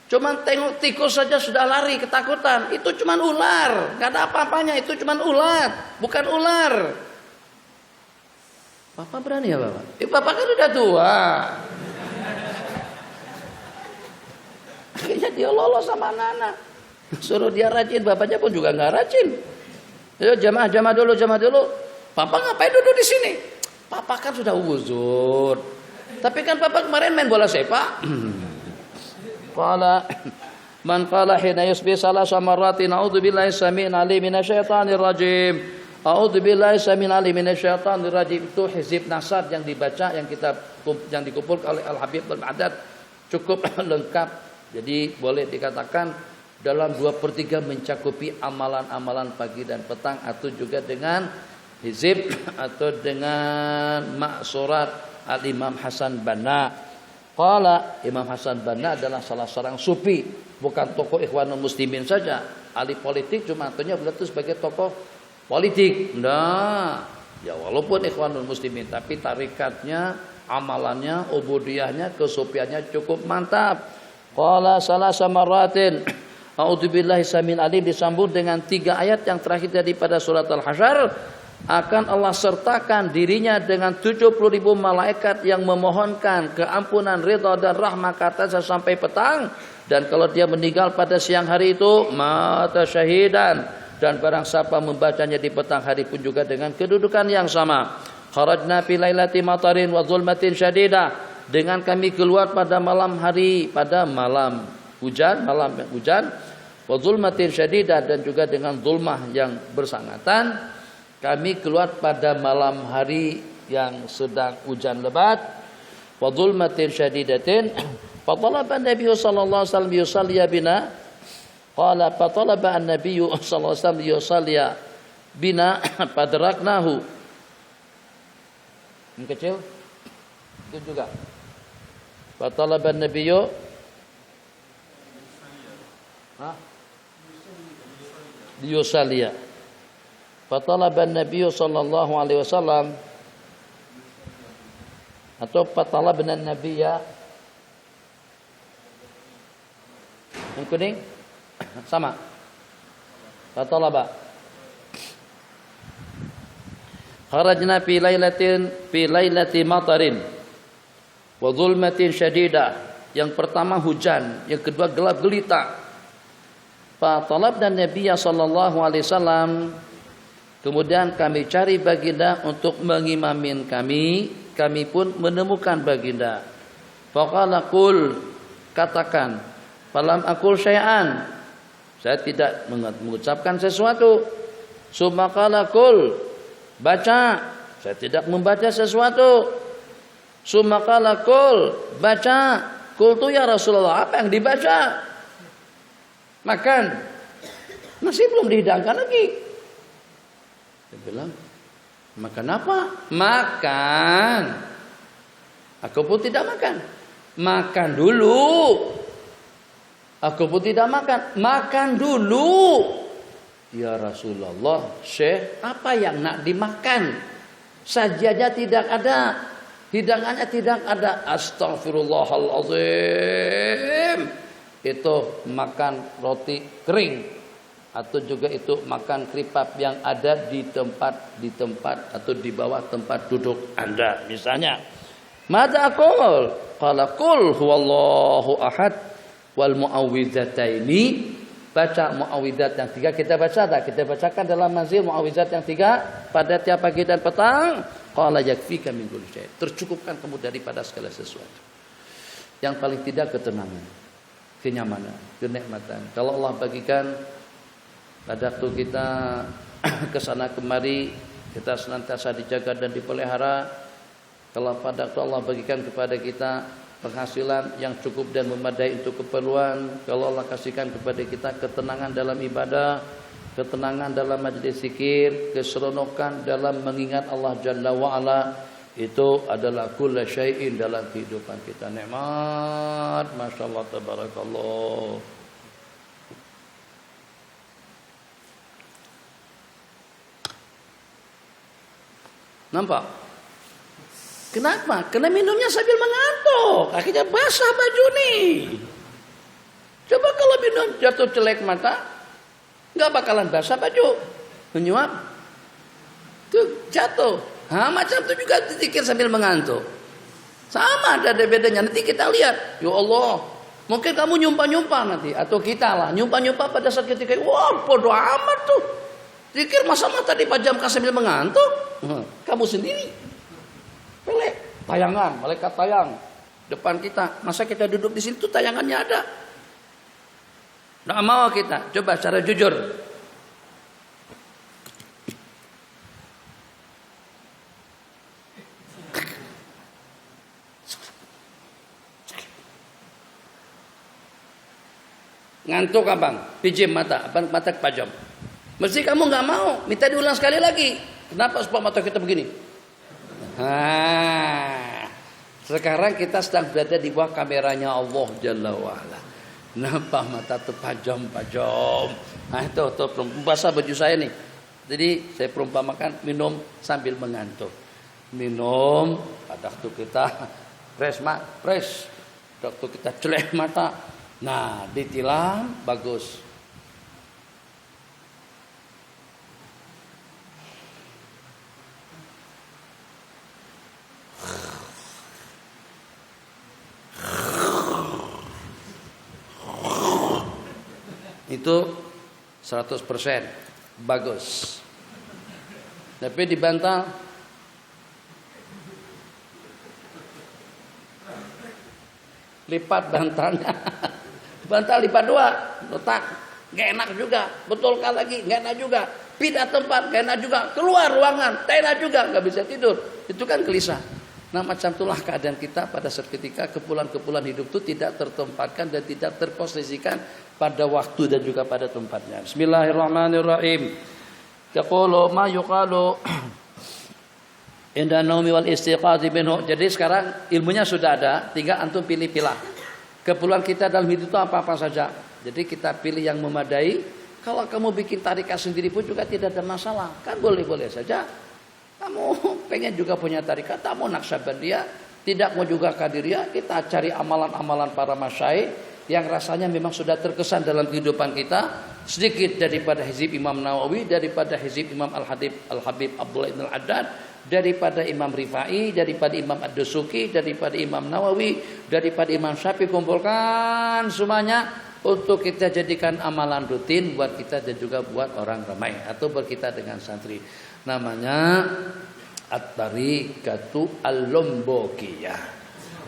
Cuman tengok tikus saja sudah lari ketakutan. Itu cuman ular, nggak ada apa-apanya. Itu cuman ular, bukan ular. Bapak berani ya bapak? Bapak kan udah tua. Akhirnya dia lolos sama anak-anak. Suruh dia rajin, bapaknya pun juga nggak rajin. Ayo jamaah dulu. Papa ngapain duduk di sini? Papa kan sudah uzur. Tapi kan papa kemarin main bola sepak. Qala man qala hina yusbi salasa marratin a'udzubillahi samil alim minasyaitonir rajim. A'udzubillahi samil alim minasyaitonir rajim. Itu hizib nasar yang dibaca yang dikumpulkan oleh Al-Habib Al-Ma'dad cukup lengkap. Jadi boleh dikatakan dalam 2/3 mencakupi amalan-amalan pagi dan petang, atau juga dengan hizib atau dengan maksurat Al-Imam Hasan Banna. Qala Imam Hasan Banna adalah salah seorang sufi, bukan tokoh Ikhwanul Muslimin saja, ahli politik, cuma artinya beliau itu sebagai tokoh politik. Nah, ya walaupun Ikhwanul Muslimin tapi tarikatnya, amalannya, ubudiyahnya, kesufiannya cukup mantap. Qala salasa marratin a'udzubillahi samil alim disambung dengan 3 ayat yang terakhir daripada surat Al-Hasyr. Akan Allah sertakan dirinya dengan 70.000 malaikat yang memohonkan keampunan, ridha dan rahmat katanya sampai petang. Dan kalau dia meninggal pada siang hari itu mata syahidan, dan barang siapa membacanya di petang hari pun juga dengan kedudukan yang sama. Kharajna fi lailati matarin wa zulmatin syadidah, dengan kami keluar pada malam hari, pada malam hujan, wa zulmatin syadidah, dan juga dengan zulmah yang bersangatan. Kami keluar pada malam hari yang sedang hujan lebat. Wa zulmatin syadidatin. Fatalaba an-nabiy sallallahu alaihi wasallam yusalli bina. Qala fatalaba an-nabiy sallallahu alaihi wasallam yusalli bina padraknahu. Yang kecil itu juga. Fatalaba an-nabiy yusalli. Fatalaba an-nabiy sallallahu alaihi wasallam, atau fatalabna an-nabiyya. Yang kuning sama. Fatalaba. Kharajna fi lailati matarin wa zulmatin syadidah. Yang pertama hujan, yang kedua gelap gelita. Fatalabna an-nabiyya sallallahu alaihi wasallam. Kemudian kami cari baginda untuk mengimamin kami pun menemukan baginda. Faqala qul, katakan, falam aqul syai'an, saya tidak mengucapkan sesuatu. Summa qala qul, baca, saya tidak membaca sesuatu. Summa qala qul, baca. Qultu ya Rasulullah, apa yang dibaca? Makan. Masih belum dihidangkan lagi. Dia bilang, makan apa? Makan. Aku pun tidak makan. Makan dulu. Aku pun tidak makan. Makan dulu. Ya Rasulullah, Syekh, apa yang nak dimakan? Sajiannya tidak ada, hidangannya tidak ada. Astaghfirullahaladzim. Itu makan roti kering, atau juga itu makan keripap yang ada di tempat atau di bawah tempat duduk Anda. Misalnya, madza aqul? Qala qul huwallahu ahad wal muawwidzataini baca muawwidzat yang 3 kita baca tak? Kita bacakan dalam manzil muawwidzat yang 3 pada tiap pagi dan petang. Qala yakfika min kulli syai. Tercukupkan kamu daripada segala sesuatu. Yang paling tidak ketenangan, kenyamanan, kenikmatan. Kalau Allah bagikan pada waktu kita kesana kemari, kita senantiasa dijaga dan dipelihara. Kalau pada waktu Allah bagikan kepada kita penghasilan yang cukup dan memadai untuk keperluan, kalau Allah kasihkan kepada kita ketenangan dalam ibadah, ketenangan dalam majlis zikir, keseronokan dalam mengingat Allah Jalla wa'ala, itu adalah kulla syai'in dalam kehidupan kita. Nikmat, Masya Allah, tabarakallah. Nampak? Kenapa? Karena minumnya sambil mengantuk, akhirnya basah baju nih. Coba kalau minum jatuh celek mata, nggak bakalan basah baju, menyuap, tuh jatuh. Macam itu juga zikir sambil mengantuk. Sama ada bedanya. Nanti kita lihat, ya Allah, mungkin kamu nyumpah-nyumpah nanti, atau kita lah nyumpah-nyumpah pada saat ketika, wah bodoh amat tuh. Zikir masa mata dipajamkan sambil mengantuk? Kamu sendiri. Pelek, tayangan, malaikat tayang depan kita. Masa kita duduk di sini tuh tayangannya ada? Nggak mau kita. Coba secara jujur. Ngantuk abang, pijam mata, abang mata pajam. Mesti kamu nggak mau, minta diulang sekali lagi. Kenapa supaya mata kita begini? Sekarang kita sedang berada di bawah kameranya Allah Jalla wa'ala. Nampak mata terpajam-pajam. Itu basah baju saya nih. Jadi saya perumpamakan minum sambil mengantuk. Minum pada waktu kita fresh. Waktu kita celek mata. Nah, ditilam bagus. Itu 100% bagus. Tapi dibantah lipat bantalnya. Bantal lipat 2, letak, gak enak juga. Betulkan lagi, gak enak juga. Pindah tempat, gak enak juga. Keluar ruangan, gak enak juga, gak bisa tidur. Itu kan gelisah. Nah, macam itulah keadaan kita pada saat ketika kepulan-kepulan hidup itu tidak tertempatkan dan tidak terposisikan pada waktu dan juga pada tempatnya. Bismillahirrahmanirrahim. Yaqulu ma yuqalu inda naumi wal istiqazi minhu. Jadi sekarang ilmunya sudah ada, tinggal antum pilih-pilih. Keperluan kita dalam hidup itu apa-apa saja. Jadi kita pilih yang memadai. Kalau kamu bikin tarikat sendiri pun juga tidak ada masalah. Kan boleh-boleh saja. Kamu pengen juga punya tarikat, tak mau Naqsyabandiyah, tidak mau juga Qadiriyah, kita cari amalan-amalan para masyayikh yang rasanya memang sudah terkesan dalam kehidupan kita, sedikit daripada hizib Imam Nawawi, daripada hizib Imam Al-Habib Abdullah ibn Al-Haddad, daripada Imam Rifai, daripada Imam Ad-Dusuki, daripada Imam Nawawi, daripada Imam Syafi'i, kumpulkan semuanya untuk kita jadikan amalan rutin buat kita dan juga buat orang ramai atau buat kita dengan santri. Namanya At-Tariqatu Al-Lombokiyah,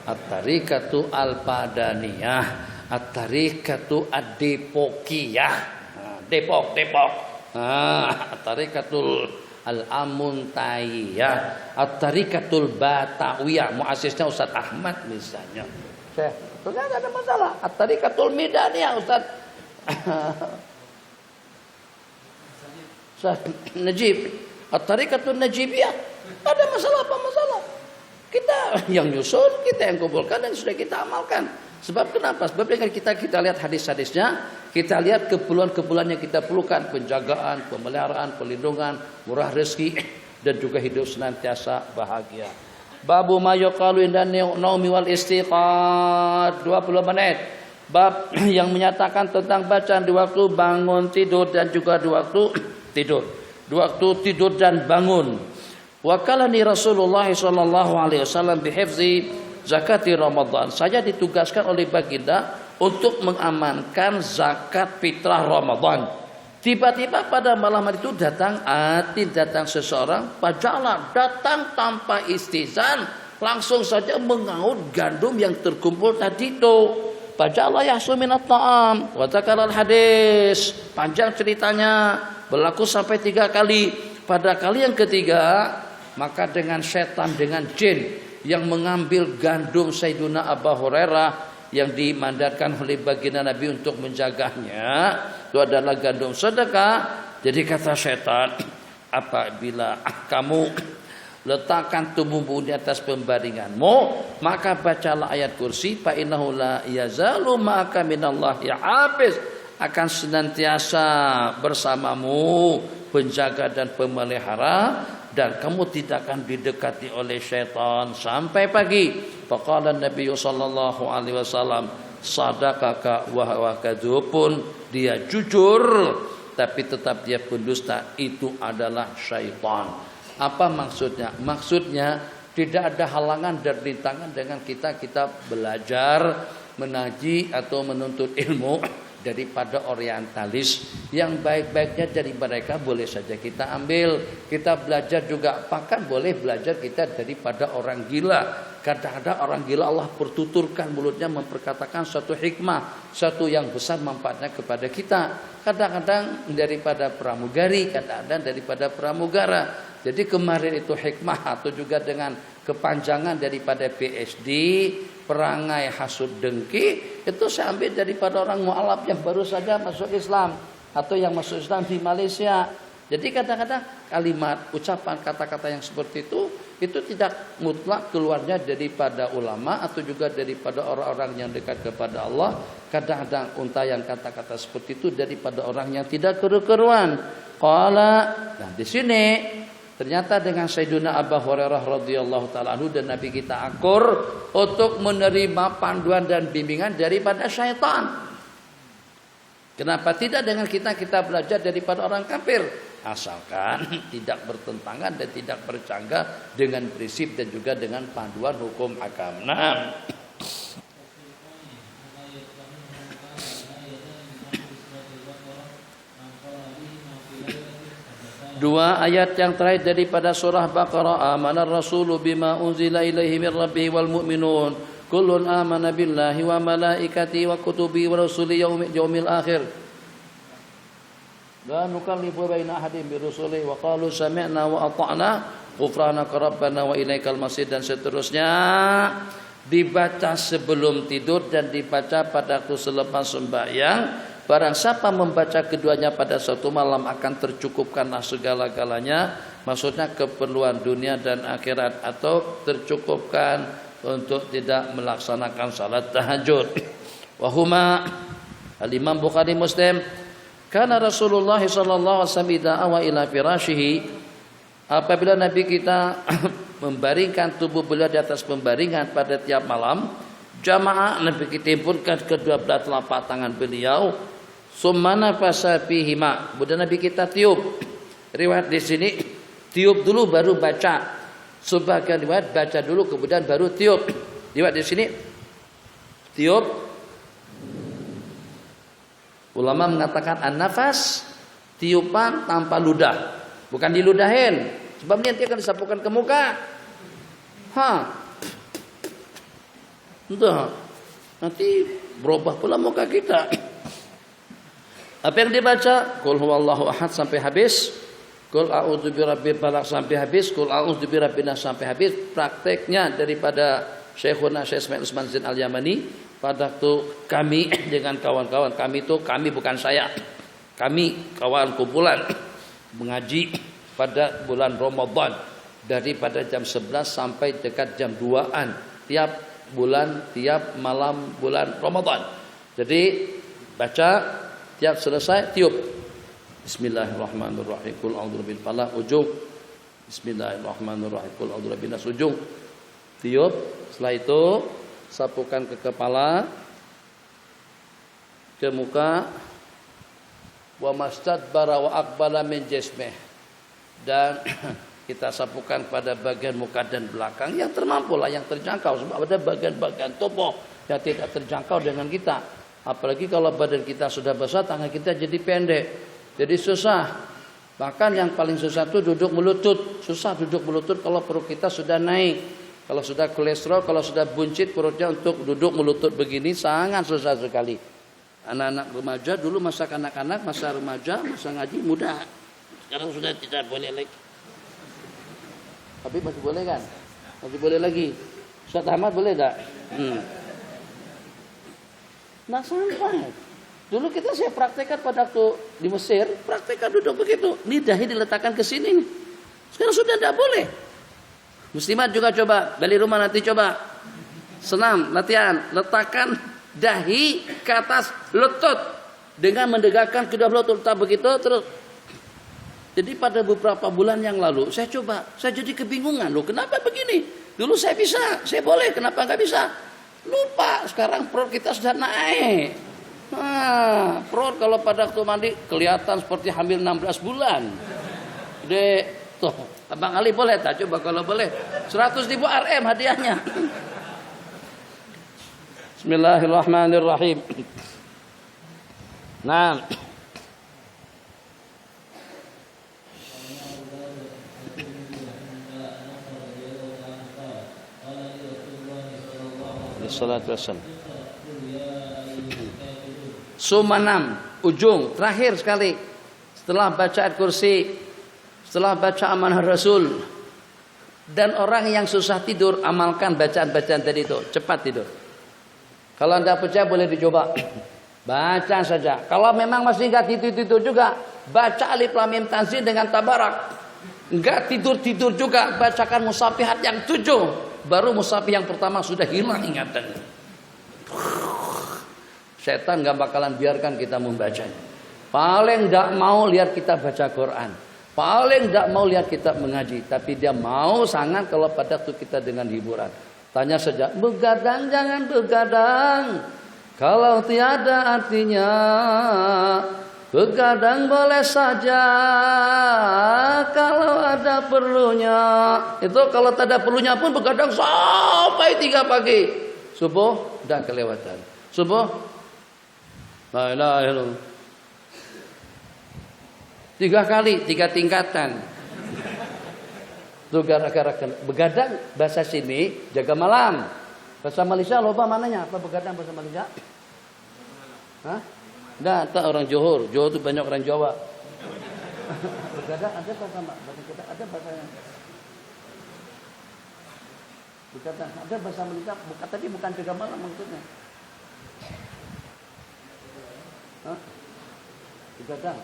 At-Tariqatu Al-Padaniyah, At-Tariqatu Ad-Depokiyah. Depok. At-Tariqatul Al-Amuntaiyah, At-Tariqatul Batawiyah. Muasisnya Ustaz Ahmad misalnya. Tidak ada masalah. At-Tariqatul Midaniyah Ustaz Najib. At-Tariqatul Najibiyah. Ada masalah apa masalah? Kita yang nyusun, kita yang kumpulkan dan sudah kita amalkan. Sebab kenapa? Sebab dengan kita lihat hadis-hadisnya, kita lihat keperluan-keperluan yang kita perlukan, penjagaan, pemeliharaan, perlindungan, murah rezeki dan juga hidup senantiasa bahagia. Babu ma yuqalu inda naumi wal istiqad, 20 menit. Bab yang menyatakan tentang bacaan di waktu bangun tidur dan juga di waktu tidur. Di waktu tidur dan bangun. Wakalani Rasulullah sallallahu alaihi wasallam bihifzi zakati Ramadan. Saya ditugaskan oleh baginda untuk mengamankan zakat fitrah Ramadan. Tiba-tiba pada malam hari itu datang seseorang, faja'ala, datang tanpa istizan, langsung saja mengaut gandum yang terkumpul tadi itu. Faja'ala yahsu minat ta'am wa dzakaral hadis. Panjang ceritanya, berlaku sampai 3 kali. Pada kali yang ketiga, maka dengan setan, dengan jin yang mengambil gandum Sayyiduna Abu Hurairah yang dimandatkan oleh baginda Nabi untuk menjaganya, itu adalah gandum sedekah. Jadi kata setan, apabila kamu letakkan tubuhmu di atas pembaringanmu, maka bacalah ayat kursi, fa innahu la yazalu ma'aka minallahi hafiz, akan senantiasa bersamamu penjaga dan pemelihara, dan kamu tidak akan didekati oleh syaitan sampai pagi. Faqala Nabi sallallahu alaihi wasallam, sadaqaka wa huwa kadzubun, dia jujur tapi tetap dia pendusta, itu adalah syaitan. Apa maksudnya? Maksudnya tidak ada halangan dan rintangan dengan kita belajar, mengaji atau menuntut ilmu daripada orientalis. Yang baik-baiknya dari mereka boleh saja kita ambil. Kita belajar juga, bahkan boleh belajar kita daripada orang gila. Kadang-kadang orang gila Allah pertuturkan mulutnya memperkatakan suatu hikmah, suatu yang besar manfaatnya kepada kita. Kadang-kadang daripada pramugari, kadang-kadang daripada pramugara. Jadi kemarin itu hikmah atau juga dengan kepanjangan daripada PhD, perangai hasud dengki, itu saya ambil daripada orang mu'alaf yang baru saja masuk Islam atau yang masuk Islam di Malaysia. Jadi kadang-kadang kalimat, ucapan, kata-kata yang seperti itu tidak mutlak keluarnya daripada ulama atau juga daripada orang-orang yang dekat kepada Allah. Kadang-kadang untayan kata-kata seperti itu daripada orang yang tidak keru-keruan. Nah di sini ternyata dengan Sayyiduna Abu Hurairah radhiyallahu taala anhu dan Nabi kita akur untuk menerima panduan dan bimbingan daripada syaitan. Kenapa tidak dengan kita belajar daripada orang kafir, asalkan tidak bertentangan dan tidak bercanggah dengan prinsip dan juga dengan panduan hukum agama. Dua ayat yang terakhir daripada surah Baqarah, amanar rasulu bima unzila ilaihi min rabbihi wal mu'minun kullun amana billahi wa malaikatihi wa kutubihi wa rusuli yaumil akhir la nukallifu baina ahadin bi rusuli wa qalu sami'na wa ata'na ghufranaka rabbana wa ilaikal masir, dan seterusnya. Dibaca sebelum tidur dan dibaca pada waktu selepas sembahyang. Barang siapa membaca keduanya pada suatu malam akan tercukupkanlah segala-galanya. Maksudnya keperluan dunia dan akhirat, atau tercukupkan untuk tidak melaksanakan salat tahajud. Wahuma al-Imam Bukhari Muslim, karena Rasulullah sallallahu alaihi wasallam idza awa ila firashihi, apabila Nabi kita membaringkan tubuh beliau di atas pembaringan pada tiap malam, jamaah Nabi kita himpunkan kedua belah telapak tangan beliau, summa nafasa fihima, kemudian Nabi kita tiup. Riwayat di sini tiup dulu baru baca. Sebagian riwayat baca dulu kemudian baru tiup. Riwayat di sini tiup. Ulama mengatakan an-nafas tiupan tanpa ludah, bukan diludahin. Sebab nanti akan disapukan ke muka. Entah, nanti berubah pula muka kita. Apa yang dibaca? Qul huwallahu ahad sampai habis. Qul a'udzu birabbil falaq sampai habis. Qul a'udzu birabbin nas sampai habis. Prakteknya daripada Syekhuna Syekh Ismail Usman Zain Al-Yamani pada waktu kami dengan kawan-kawan kami, itu kami bukan saya, kami kawan kumpulan mengaji pada bulan Ramadan daripada jam 11 sampai dekat jam 2-an tiap bulan, tiap malam bulan Ramadan. Jadi baca, tiap selesai tiup. Bismillahirrahmanirrahim. Qul a'udzu birabbil falaq ujung. Bismillahirrahmanirrahim. Qul a'udzu birabbin nas ujung. Tiup. Setelah itu sapukan ke kepala, ke muka, wa mastadbara wa aqbala min jismih, dan kita sapukan pada bagian muka dan belakang yang termampu lah, yang terjangkau. Sebab ada bagian-bagian tubuh yang tidak terjangkau dengan kita. Apalagi kalau badan kita sudah besar, tangan kita jadi pendek. Jadi susah. Bahkan yang paling susah itu duduk melutut. Susah duduk melutut kalau perut kita sudah naik. Kalau sudah kolesterol, kalau sudah buncit perutnya untuk duduk melutut begini sangat susah sekali. Anak-anak remaja dulu masa kanak-kanak, masa remaja, masa ngaji mudah. Sekarang sudah tidak boleh lagi. Tapi masih boleh kan? Masih boleh lagi. Ustaz Ahmad boleh tak? Nah sampai dulu saya praktekkan pada waktu di Mesir, praktekkan duduk begitu, dahi diletakkan ke sini. Sekarang sudah tidak boleh. Muslimat juga coba, balik rumah nanti coba. Senam, latihan, letakkan dahi ke atas lutut dengan mendegakkan kedua lutut, tak begitu terus. Jadi pada beberapa bulan yang lalu saya coba, saya jadi kebingungan loh, kenapa begini? Dulu saya bisa, saya boleh, kenapa nggak bisa? Lupa, sekarang perut kita sudah naik. Nah, perut kalau pada waktu mandi kelihatan seperti hamil 16 bulan. Dek, tuh, Abang Ali boleh tak? Coba kalau boleh. 100.000 RM hadiahnya. Bismillahirrahmanirrahim. Nah. Salatu wassalam. Sumanam, ujung terakhir sekali setelah baca ayat kursi, setelah baca amanah Rasul, dan orang yang susah tidur amalkan bacaan-bacaan tadi itu, cepat tidur. Kalau anda percaya boleh dicoba, baca saja. Kalau memang masih nggak tidur juga, baca Alif Lam Mim Tanzil dengan tabarak. Nggak tidur juga, bacakan musafihat yang 7. Baru musafih yang pertama sudah hilang ingatannya. Setan gak bakalan biarkan kita membacanya. Paling gak mau lihat kita baca Quran. Paling gak mau lihat kita mengaji. Tapi dia mau sangat kalau pada waktu kita dengan hiburan. Tanya saja, begadang jangan begadang. Kalau tiada artinya, begadang boleh saja kalau ada perlunya. Itu kalau tak ada perlunya pun begadang sampai 3 pagi. Subuh udah kelewatan. Subuh la ilaha illallah. 3 kali, 3 tingkatan. Itu gara-gara begadang bahasa sini jaga malam. Bahasa Malaysia loba mananya? Apa begadang bahasa Malaysia? Hah? Enggak, tak orang Johor. Johor itu banyak orang Jawa. Begadang ada bahasa kita, ada bahasanya. Begadang ada bahasa Malaysia. Tadi bukan jaga malam maksudnya. Hah? Begadang.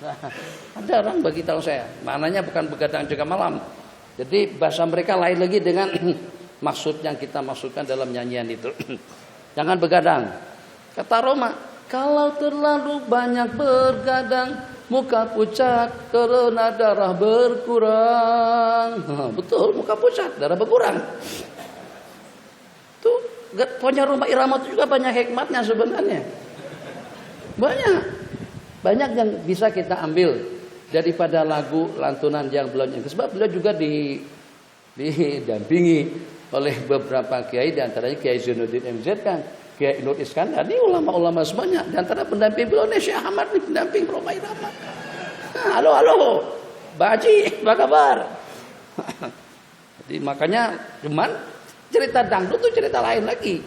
Nah, ada orang bagi tahu saya, maknanya bukan begadang jaga malam. Jadi bahasa mereka lain lagi dengan maksud yang kita maksudkan dalam nyanyian itu. Jangan begadang. Kata Roma, kalau terlalu banyak begadang, muka pucat karena darah berkurang. Betul, muka pucat, darah berkurang. Tuh, punya Roma Irama itu juga banyak hikmatnya sebenarnya. Banyak yang bisa kita ambil daripada lagu lantunan yang beliau nyanyi. Sebab beliau juga didampingi oleh beberapa kiai, diantaranya Kiai Zainuddin MZ kan, Kiai Nur Iskandar, ini ulama-ulama semuanya. Di antara pendamping beliau ini Syekh Ahmad nih, pendamping Roma Irama. Halo, Baji, apa kabar? Jadi makanya cuman cerita dangdut itu cerita lain lagi.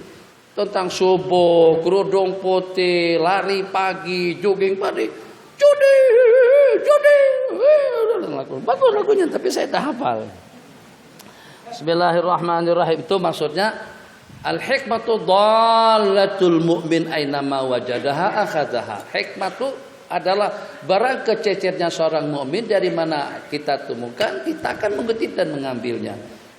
Tentang subuh, kerudung putih, lari pagi, jogging pagi, judi. Bagus lagunya, tapi saya tak hafal. Bismillahirrahmanirrahim. Itu maksudnya al-hikmatu dhallatul mu'min ainama wajadaha akhadhaha. Hikmah itu adalah barang kececernya seorang mukmin dari mana kita temukan, kita akan mengetik dan mengambilnya.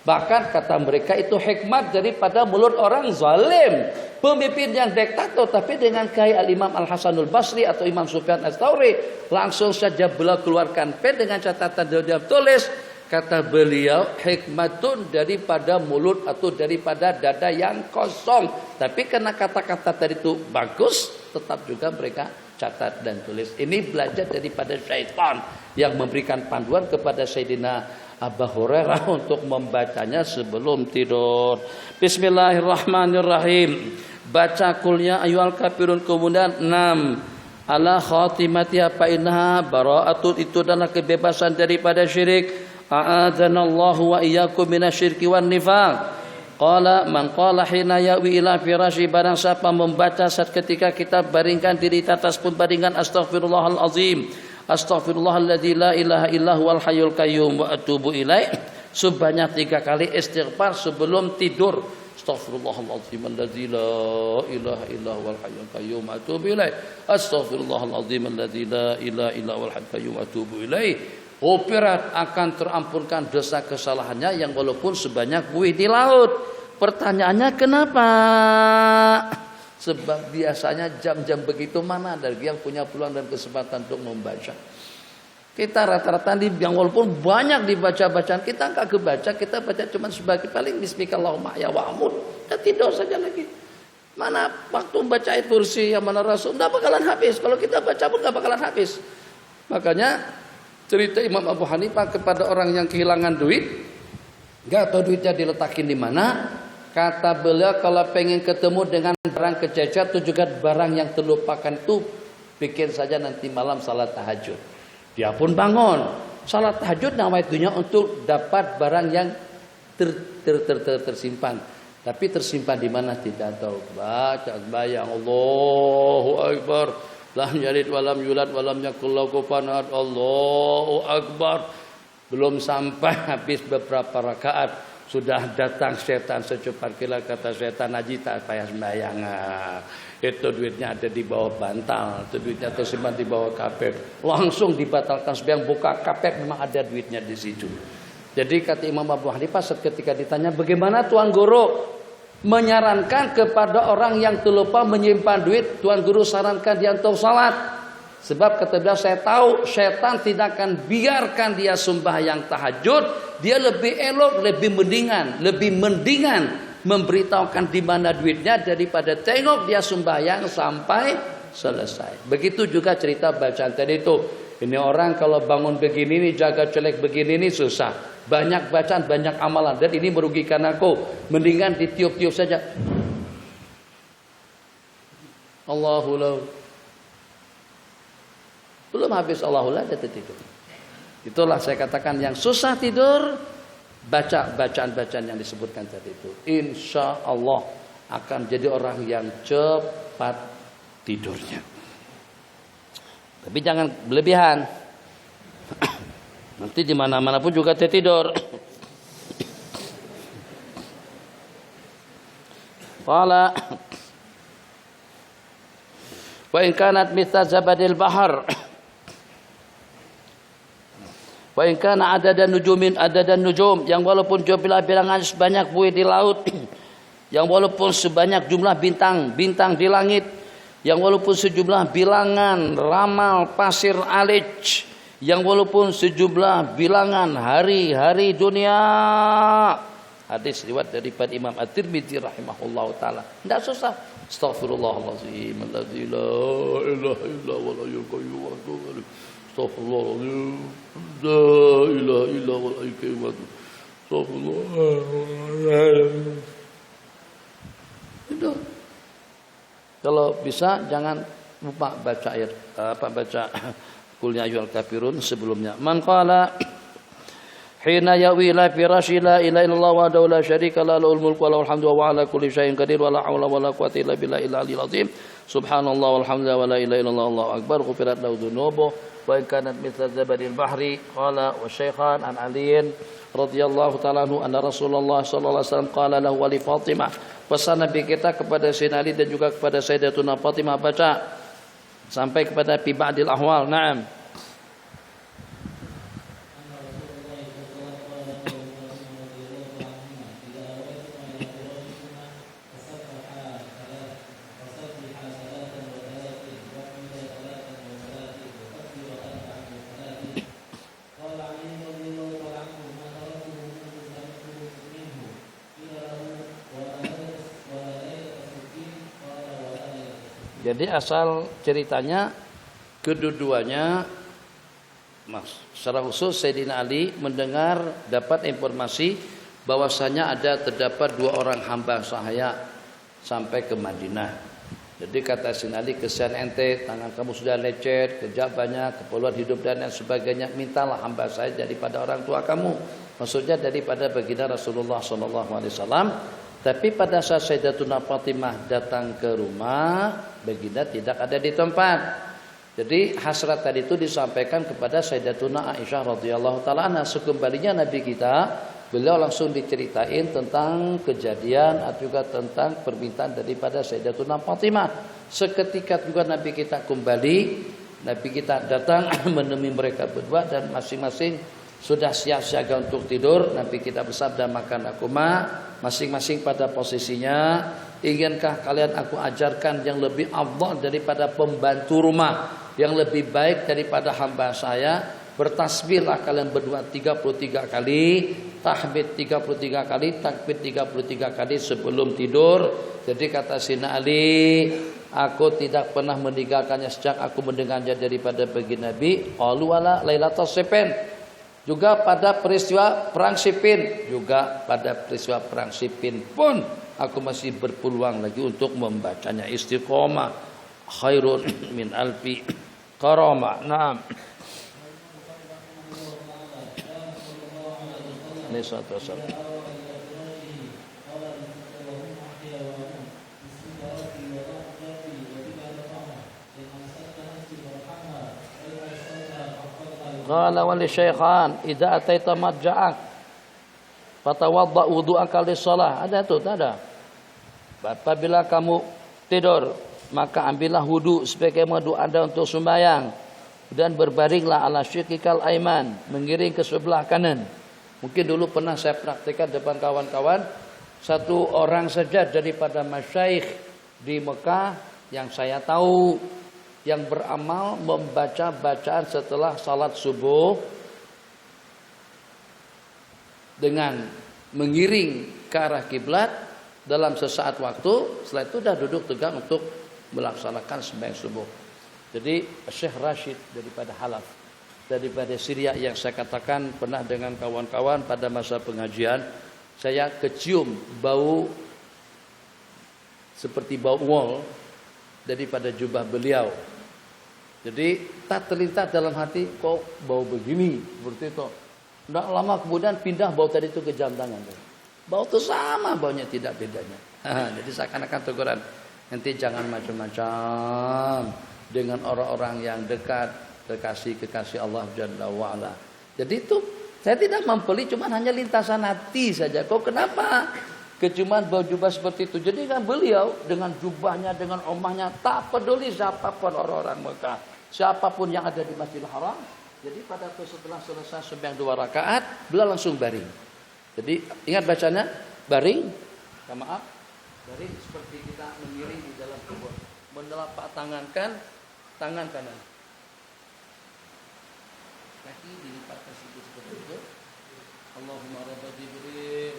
Bahkan kata mereka itu hikmat daripada mulut orang zalim, pemimpin yang diktator. Tapi dengan Kiai Al-Imam Al-Hasanul Basri atau Imam Sufyan Ats-Tsauri, langsung saja beliau keluarkan pen dengan catatan dia tulis, kata beliau hikmatun daripada mulut atau daripada dada yang kosong. Tapi karena kata-kata tadi itu bagus, tetap juga mereka catat dan tulis. Ini belajar daripada syaitan yang memberikan panduan kepada Sayyidina Abu Hurairah untuk membacanya sebelum tidur. Bismillahirrahmanirrahim. Baca qul ya ayyuhal kafirun kemudian 6 ala khatimatiha fa innaha bara'atun, itu adalah kebebasan daripada syirik. A'adzanallahu wa iyyakum minasyirki wan nifaq. Qala man qala hina yawi ila firasyi, barang siapa membaca saat ketika kita baringkan diri di atas pun baringan astaghfirullahal azim, astaghfirullahalladzi la ilaha illa huwal hayyul qayyum wa atubu ilaih, sebanyak 3 kali istighfar sebelum tidur. Astaghfirullahal azim alladzi la ilaha illa huwal hayyul qayyum wa atubu ilaih, astaghfirullahal azim alladzi la ilaha illa huwal hayyul qayyum wa atubu ilaih. Operat akan terampunkan dosa kesalahannya yang walaupun sebanyak buih di laut. Pertanyaannya kenapa? Sebab biasanya jam-jam begitu mana ada yang punya peluang dan kesempatan untuk membaca. Kita rata-rata yang walaupun banyak dibaca bacaan kita enggak kebaca, kita baca cuma sebagai paling bismillahirrahmanirrahim ya wa'mud, dan tidur saja lagi. Mana waktu baca ayat kursi yang mana Rasul enggak bakalan habis. Kalau kita baca pun enggak bakalan habis. Makanya cerita Imam Abu Hanifah kepada orang yang kehilangan duit, enggak tahu duitnya diletakin di mana. Kata beliau kalau pengen ketemu dengan barang kececer itu juga barang yang terlupakan itu, bikin saja nanti malam salat tahajud. Dia pun bangun salat tahajud nawaitunya untuk dapat barang yang tersimpan. Tapi tersimpan di mana tidak tahu. Baca bayang Allahu Akbar. Lam yalid walam yulad walam yakul lahu kufuwan ahad. Allahu Akbar. Belum sampai habis beberapa rakaat sudah datang setan secepat kilat, kata setan Haji tak payah sembahyang. Itu duitnya ada di bawah bantal, itu duitnya tersimpan di bawah kapek. Langsung dibatalkan sembahyang, buka kapek memang ada duitnya di situ. Jadi kata Imam Abu Hanifah ketika ditanya bagaimana Tuan Guru menyarankan kepada orang yang terlupa menyimpan duit, Tuan Guru sarankan dia untuk salat. Sebab kata beliau, saya tahu syaitan tidak akan biarkan dia sembahyang tahajud. Dia lebih elok, lebih mendingan memberitahukan di mana duitnya daripada tengok dia sembahyang sampai selesai. Begitu juga cerita bacaan tadi itu. Ini orang kalau bangun begini nih, jaga celek begini nih susah. Banyak bacaan, banyak amalan, dan ini merugikan aku. Mendingan ditiup-tiup saja. Allahullah. Belum habis Allahullah dia tidur. Itulah saya katakan yang susah tidur, baca bacaan-bacaan yang disebutkan tadi itu. Insya Allah akan jadi orang yang cepat tidurnya. Tapi jangan berlebihan. Nanti di mana-mana pun juga tertidur. Qala wa in kanat mithla zabadil bahar wa in kana adadan nujum, yang walaupun jumlah bilangan sebanyak buih di laut, yang walaupun sebanyak jumlah bintang di langit, yang walaupun sejumlah bilangan ramal pasir alij, yang walaupun sejumlah bilangan hari-hari dunia. Hadis riwayat daripada Imam At-Tirmidzi rahimahullahu taala. Tidak susah. Astaghfirullahalazim alladzi la ilaha illa huwal hayyul qayyum wa atubu ilaih. Astaghfirullahalazim la ilaha illa huwal hayyul qayyum wa atubu ilaih. Itu. Kalau bisa jangan lupa baca ayat baca Qul ya ayyuhal kafirun sebelumnya. Man qala hina yawi la firasyi la ilaha illallah wa la syarika la lahul mulku wa lahul hamdu wa ala kulli syai'in qadir wa la haula wa la quwwata illa billahi al-aliyyil azim. Subhanallah walhamdulillah wa la ilaha illallah Allahu akbar. Ghufirat lahu dzunubuhu wa in kanat mithla zabadil bahri. Qala wa syaikhan an aliyin radhiyallahu ta'ala anhu anna Rasulullah sallallahu alaihi wasallam qala lahu wa li Fatimah. Pesan Nabi kita kepada Sayyidina Ali dan juga kepada Sayyidatuna Fatimah, baca sampai kepada fi ba'dil ahwal. Naam. Jadi asal ceritanya kedua-duanya secara khusus Sayyidina Ali mendengar dapat informasi bahwasanya terdapat 2 orang hamba sahaya sampai ke Madinah. Jadi kata Sayyidina Ali, kesian ente, tangan kamu sudah lecet, kerja banyak, keperluan hidup dan lain sebagainya, mintalah hamba saya daripada orang tua kamu. Maksudnya daripada baginda Rasulullah SAW. Tapi pada saat Sayyidatuna Fatimah datang ke rumah, baginda tidak ada di tempat. Jadi hasrat tadi itu disampaikan kepada Sayyidatuna Aisyah radhiyallahu taala anha. Sekembalinya Nabi kita, beliau langsung diceritain tentang kejadian atau juga tentang permintaan daripada Sayyidatuna Fatimah. Seketika juga Nabi kita kembali, Nabi kita datang menemui mereka berdua dan masing-masing sudah siap siaga untuk tidur. Nabi kita bersabda, makan aku masing-masing pada posisinya. Inginkah kalian aku ajarkan yang lebih afdal daripada pembantu rumah, yang lebih baik daripada hamba saya? Bertasbihlah kalian berdua 33 kali, tahmid 33 kali, takbir 33 kali sebelum tidur. Jadi kata Sayyidina Ali, aku tidak pernah meninggalkannya sejak aku mendengarnya daripada baginda Nabi. Qalu wala lailatul siffin. Juga pada peristiwa perang Siffin, juga pada peristiwa perang Siffin pun aku masih berpeluang lagi untuk membacanya. Istiqomah khairun min alfi karamah. Naam. Qala wal syaikhan idza ataita madja'ak fatawadda wudu'aka lis-shalah. Ada tuh, ada. Apabila kamu tidur, maka ambillah wudu sebagaimana doa Anda untuk sembahyang dan berbaringlah ala syiqikal aiman, mengiring ke sebelah kanan. Mungkin dulu pernah saya praktikkan depan kawan-kawan, satu orang saja daripada masyayikh di Mekah yang saya tahu yang beramal membaca bacaan setelah salat subuh dengan mengiring ke arah kiblat dalam sesaat waktu. Setelah itu sudah duduk tegak untuk melaksanakan sembahyang subuh. Jadi Syekh Rashid daripada Halaf, daripada Syria yang saya katakan pernah dengan kawan-kawan pada masa pengajian, saya kecium bau seperti bau wol daripada jubah beliau. Jadi tak terlintas dalam hati, kok bau begini seperti itu. Tidak lama kemudian pindah bau tadi itu ke jam tangan. Bau itu sama, baunya tidak bedanya. Jadi seakan-akan teguran, nanti jangan macam-macam dengan orang-orang yang dekat, kekasih Allah Jalla wa'ala. Jadi itu saya tidak mempeli, cuma hanya lintasan hati saja. Kok kenapa? Kecuman bau jubah seperti itu. Jadi kan beliau dengan jubahnya, dengan omahnya, tak peduli siapapun orang-orang Mekah, siapapun yang ada di Masjidil Haram. Jadi pada setelah selesai sembahyang 2 rakaat, beliau langsung baring. Jadi ingat bacanya, baring, maaf, baring seperti kita mengiring di dalam kubur. Menelapak tangankan tangan kanan, kaki dilipat ke situ seperti itu. Allahumma rabba Jibril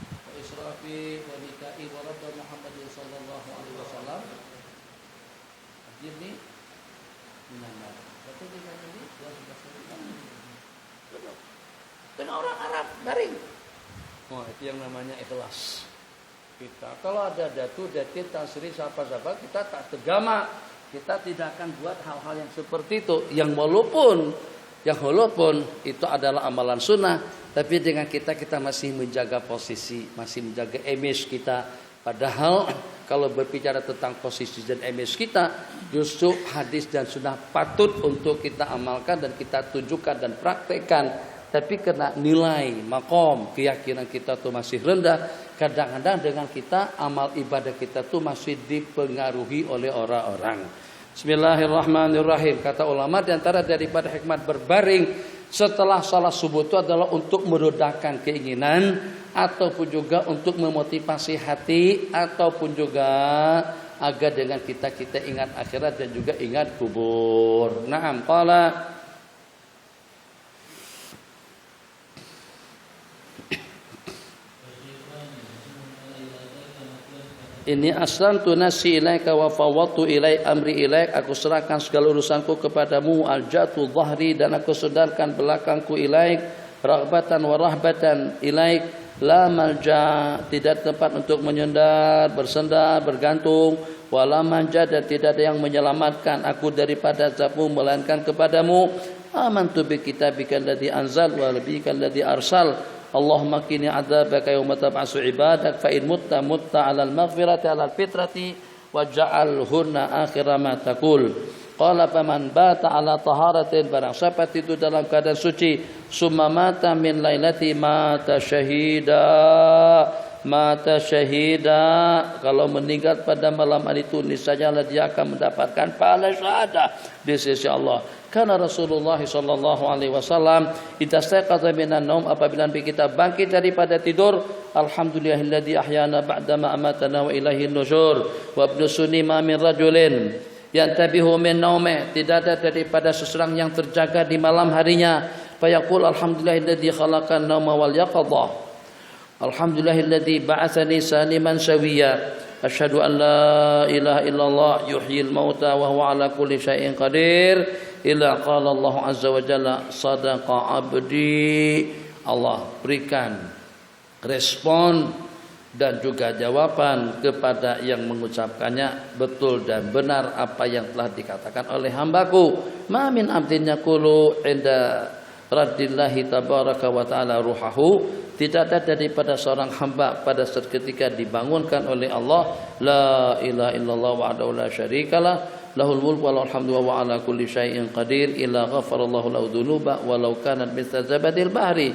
wa Israfil wa Mikail wa rabba Muhammadin sallallahu alaihi wasallam ajirni minan nar. Betul tidak ini? Betul. Dengan orang Arab baring. Oh, itu yang namanya ikhlas. Kita kalau ada datu, datin, tasri, siapa-siapa, kita tak tergama. Kita tidak akan buat hal-hal yang seperti itu. Yang walaupun itu adalah amalan sunnah, tapi dengan kita masih menjaga posisi, masih menjaga image kita. Padahal kalau berbicara tentang posisi dan image kita, justru hadis dan sunnah patut untuk kita amalkan dan kita tunjukkan dan praktekkan. Tapi karena nilai, makom, keyakinan kita tuh masih rendah, kadang-kadang dengan kita amal ibadah kita tuh masih dipengaruhi oleh orang-orang. Bismillahirrahmanirrahim. Kata ulama, di antara daripada hikmat berbaring setelah salat subuh itu adalah untuk meredakan keinginan, ataupun juga untuk memotivasi hati, ataupun juga agar dengan kita ingat akhirat dan juga ingat kubur. Naam, qala Ini aslamtu nafsi ilaika wa fawwadtu ilai amri ilaik. Aku serahkan segala urusanku kepadamu. Aljatu dhahri, dan aku sedarkan belakangku ilaik. Raghbatan wa rahbatan ilaik. La malja, tidak tempat untuk menyandar, bersandar, bergantung. Wala manja, dan tidak ada yang menyelamatkan aku daripada azabmu melainkan kepadamu. Amantu bi kitabika alladhi anzal wa nabiyika alladhi arsal. Allahumma qini adzabaka yauma tab'asu ibadak fa in mutta 'alal maghfirati 'alal fitrati waj'alhunna akhira ma taqul. Qala faman bata 'ala taharatin, barang siapa tidur dalam keadaan suci, summa mata min lailati mata syahida, kalau meninggal pada malam hari itu niscaya dia akan mendapatkan pahala syahadah di sisi Allah. Karena Rasulullah sallallahu alaihi wasallam idastaqadha minan naum, apabila kita bangkit daripada tidur, alhamdulillahilladzi ahyana ba'dama amatana wa ilaihin nusyur. Wa ibnu sunni ma min rajulin yantabihu min naumih, tidak ada daripada seseorang yang terjaga di malam harinya, fayaqul alhamdulillahilladzi khalaqan nauma wal yaqadha, alhamdulillahilladzi ba'atsani saliman sawiyya, asyhadu an la ilaha illallah yuhyil mauta wa huwa ala kulli syai'in qadir. Illa qala Allah azza wa jalla sadaqa abdi. Allah berikan respon dan juga jawaban kepada yang mengucapkannya, betul dan benar apa yang telah dikatakan oleh hambaku. Ma min abdin yaqulu inda raddillahi tabaraka wa ta'ala ruhahu, tidak ada daripada seorang hamba pada saat ketika dibangunkan oleh Allah, la ilaha illallah wahdahu la syarikalah lahul mulku wa lahul hamdu wa ala kulli syai'in qadir, illa ghafarallahu lahu dzunuba walau kanat mithla zabadil bahri.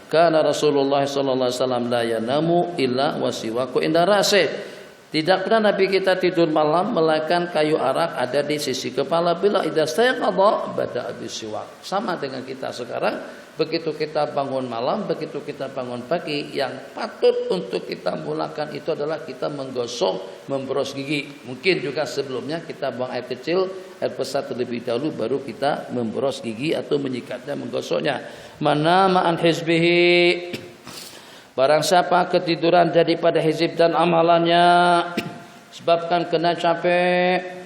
Kana Rasulullah sallallahu alaihi wasallam la yanamu illa wasiwaku inda rasih. Tidak pernah Nabi kita tidur malam melainkan kayu arak ada di sisi kepala. Bila idza stayqadha bada'a bisiwak. Sama dengan kita sekarang, begitu kita bangun malam, begitu kita bangun pagi, yang patut untuk kita mulakan itu adalah kita menggosok, memboros gigi. Mungkin juga sebelumnya kita buang air kecil, air besar terlebih dahulu, baru kita memboros gigi atau menyikatnya, menggosoknya. Mana ma'an hizbihi, barang siapa ketiduran daripada hizib dan amalannya, sebabkan kena capek,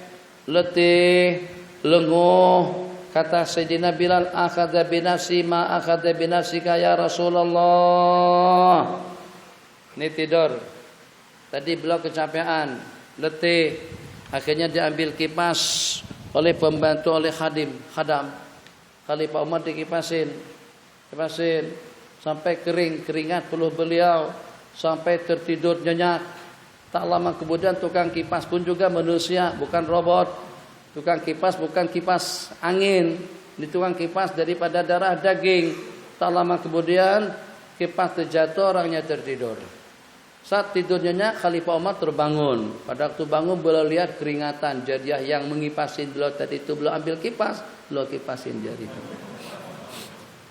letih, lenguh, kata Sayyidina Bilal, akhadha binafsi ma akhadha binafsika ya Rasulullah. Ini tidur. Tadi beliau kecapean, letih, akhirnya diambil kipas oleh pembantu, oleh khadam. Khalifah Umar dikipasin sampai kering, keringat peluh beliau, sampai tertidur nyenyak. Tak lama kemudian tukang kipas pun juga manusia, bukan robot. Tukang kipas bukan kipas angin, ini tukang kipas daripada darah daging. Tak lama kemudian kipas terjatuh, orangnya tertidur. Saat tidur nyenyak, Khalifah Umar terbangun. Pada waktu bangun beliau lihat keringatan jariah yang mengipasin beliau tadi itu, beliau ambil kipas, beliau kipasin jari itu.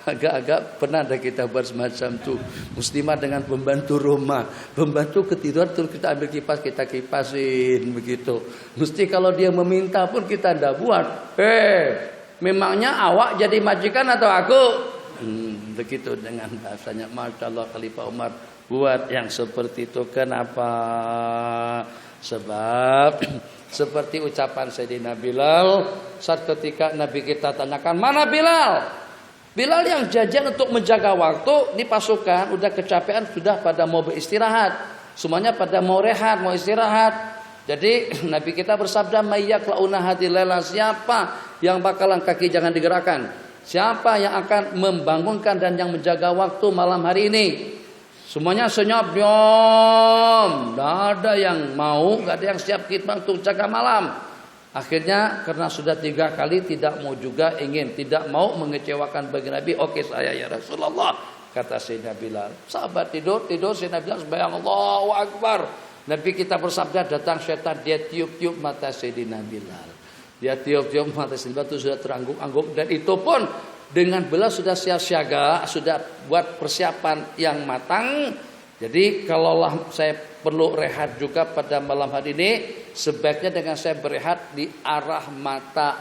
Agak-agak pernah ada kita buat semacam itu. Muslimah dengan pembantu rumah, pembantu ketiduran terus kita ambil kipas, kita kipasin begitu. Mesti kalau dia meminta pun kita tidak buat. Memangnya awak jadi majikan atau aku? Begitu dengan bahasanya. Masya Allah, Khalifah Umar buat yang seperti itu. Kenapa? Sebab seperti ucapan Sayyidina Bilal saat ketika Nabi kita tanyakan, mana Bilal? Bilal yang jajan untuk menjaga waktu di pasukan, udah kecapean, sudah pada mau beristirahat. Semuanya pada mau rehat, mau istirahat. Jadi Nabi kita bersabda, mayyaklauna hadil laila, siapa yang bakalan kaki jangan digerakkan? Siapa yang akan membangunkan dan yang menjaga waktu malam hari ini? Semuanya senyap, diam. Tidak ada yang mau, tidak ada yang siap khidmat untuk jaga malam. Akhirnya karena sudah 3 kali tidak mau juga, tidak mau mengecewakan bagi Nabi. Oke saya ya Rasulullah, kata Sayyidina Bilal. Sahabat tidur Sayyidina Bilal sembahyang Allahu Akbar. Nabi kita bersabda, datang syaitan, dia tiup-tiup mata Sayyidina Bilal. Dia tiup-tiup mata Sayyidina Bilal itu sudah terangguk-angguk, dan itu pun dengan Bilal sudah siap siaga, sudah buat persiapan yang matang. Jadi kalaulah saya perlu rehat juga pada malam hari ini, sebaiknya dengan saya berehat di arah mata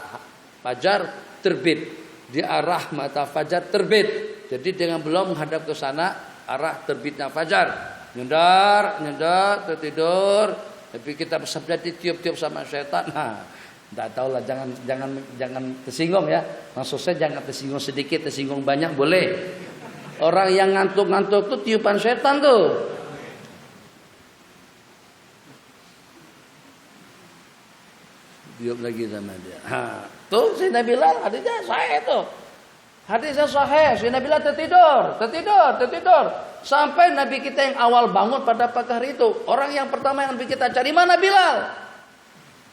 fajar terbit. Di arah mata fajar terbit. Jadi dengan belum menghadap ke sana, arah terbitnya fajar. nyundar, tertidur. Tapi kita bersabda ditiup-tiup sama setan. Nah, tidak tahu lah, jangan tersinggung ya. Maksud saya jangan tersinggung sedikit, tersinggung banyak boleh. Orang yang ngantuk-ngantuk tuh tiupan setan tuh. Tiup lagi sama dia. Tuh Sayyidina Bilal hadisnya sahih tuh. Hadisnya sahih. Sayyidina Bilal tertidur. Sampai Nabi kita yang awal bangun pada pagi hari itu. Orang yang pertama yang Nabi kita cari, mana Bilal?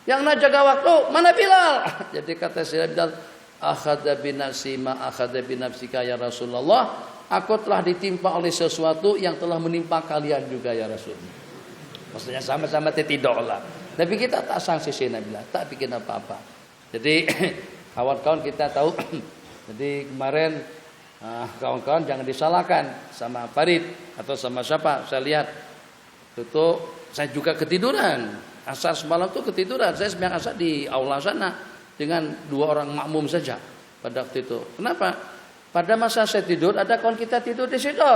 Yang nak jaga waktu, mana Bilal? Jadi kata Sayyidina Bilal, akhadha binafsi ma akhadha binafsika ya Rasulullah. Aku telah ditimpa oleh sesuatu yang telah menimpa kalian juga ya Rasulullah. Maksudnya sama-sama tertidur lah. Tapi kita tak sanksi Sayyidina Bilal, tak bikin apa-apa. Jadi kawan-kawan kita tahu. Jadi kemarin kawan-kawan jangan disalahkan sama Farid atau sama siapa. Saya lihat itu saya juga ketiduran. Asar semalam tuh ketiduran. Saya sembahyang asar di aula sana dengan 2 orang makmum saja pada waktu itu. Kenapa? Pada masa saya tidur ada kawan kita tidur di situ.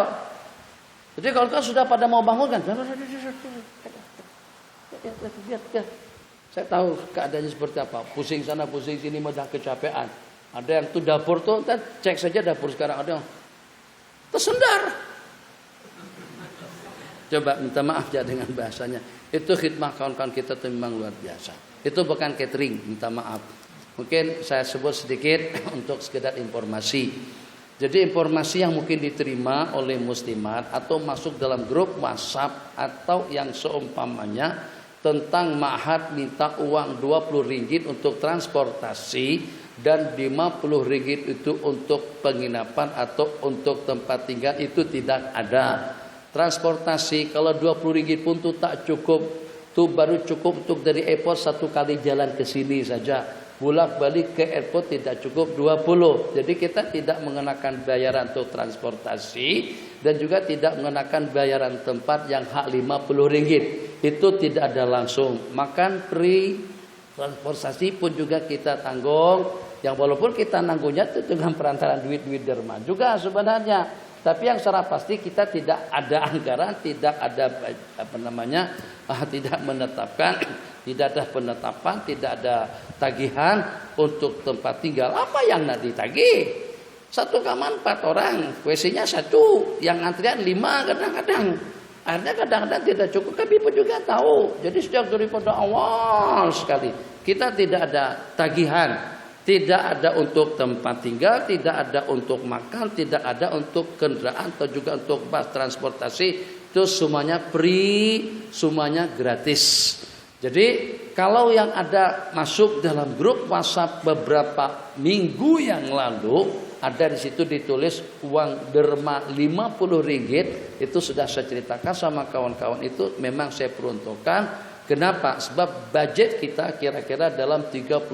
Jadi kawan-kawan sudah pada mau bangun kan. Lihat. Saya tahu keadaannya seperti apa. Pusing sana, pusing sini, mudah kecapean. Ada yang tuh dapur tuh, kita cek saja dapur sekarang ada yang tersendar. Coba minta maaf ya dengan bahasanya. Itu khidmah kawan-kawan kita tuh memang luar biasa. Itu bukan catering, minta maaf. Mungkin saya sebut sedikit untuk sekedar informasi. Jadi informasi yang mungkin diterima oleh muslimat atau masuk dalam grup WhatsApp atau yang seumpamanya tentang ma'had minta uang 20 ringgit untuk transportasi dan 50 ringgit itu untuk penginapan atau untuk tempat tinggal, itu tidak ada. Transportasi kalau 20 ringgit pun itu tak cukup. Itu baru cukup untuk dari airport 1 kali jalan ke sini saja. Bolak-balik ke airport tidak cukup 20. Jadi kita tidak mengenakan bayaran untuk transportasi dan juga tidak mengenakan bayaran tempat yang hak 50 ringgit. Itu tidak ada langsung. Makan free, transportasi pun juga kita tanggung. Yang walaupun kita nanggungnya itu dengan perantaran duit-duit derma juga sebenarnya. Tapi yang secara pasti kita tidak ada anggaran, tidak ada tidak menetapkan, tidak ada penetapan, tidak ada tagihan untuk tempat tinggal. Apa yang nak ditagih? 1 kamar 4 orang, WC-nya 1, yang antrian 5 kadang-kadang. Akhirnya kadang-kadang tidak cukup, kami pun juga tahu. Jadi sejak daripada awal sekali kita tidak ada tagihan, tidak ada untuk tempat tinggal, tidak ada untuk makan, tidak ada untuk kendaraan atau juga untuk bus transportasi. Itu semuanya free, semuanya gratis. Jadi kalau yang ada masuk dalam grup WhatsApp beberapa minggu yang lalu, ada di situ ditulis uang derma 50 ringgit, itu sudah saya ceritakan sama kawan-kawan itu memang saya peruntukkan. Kenapa? Sebab budget kita kira-kira dalam 35.000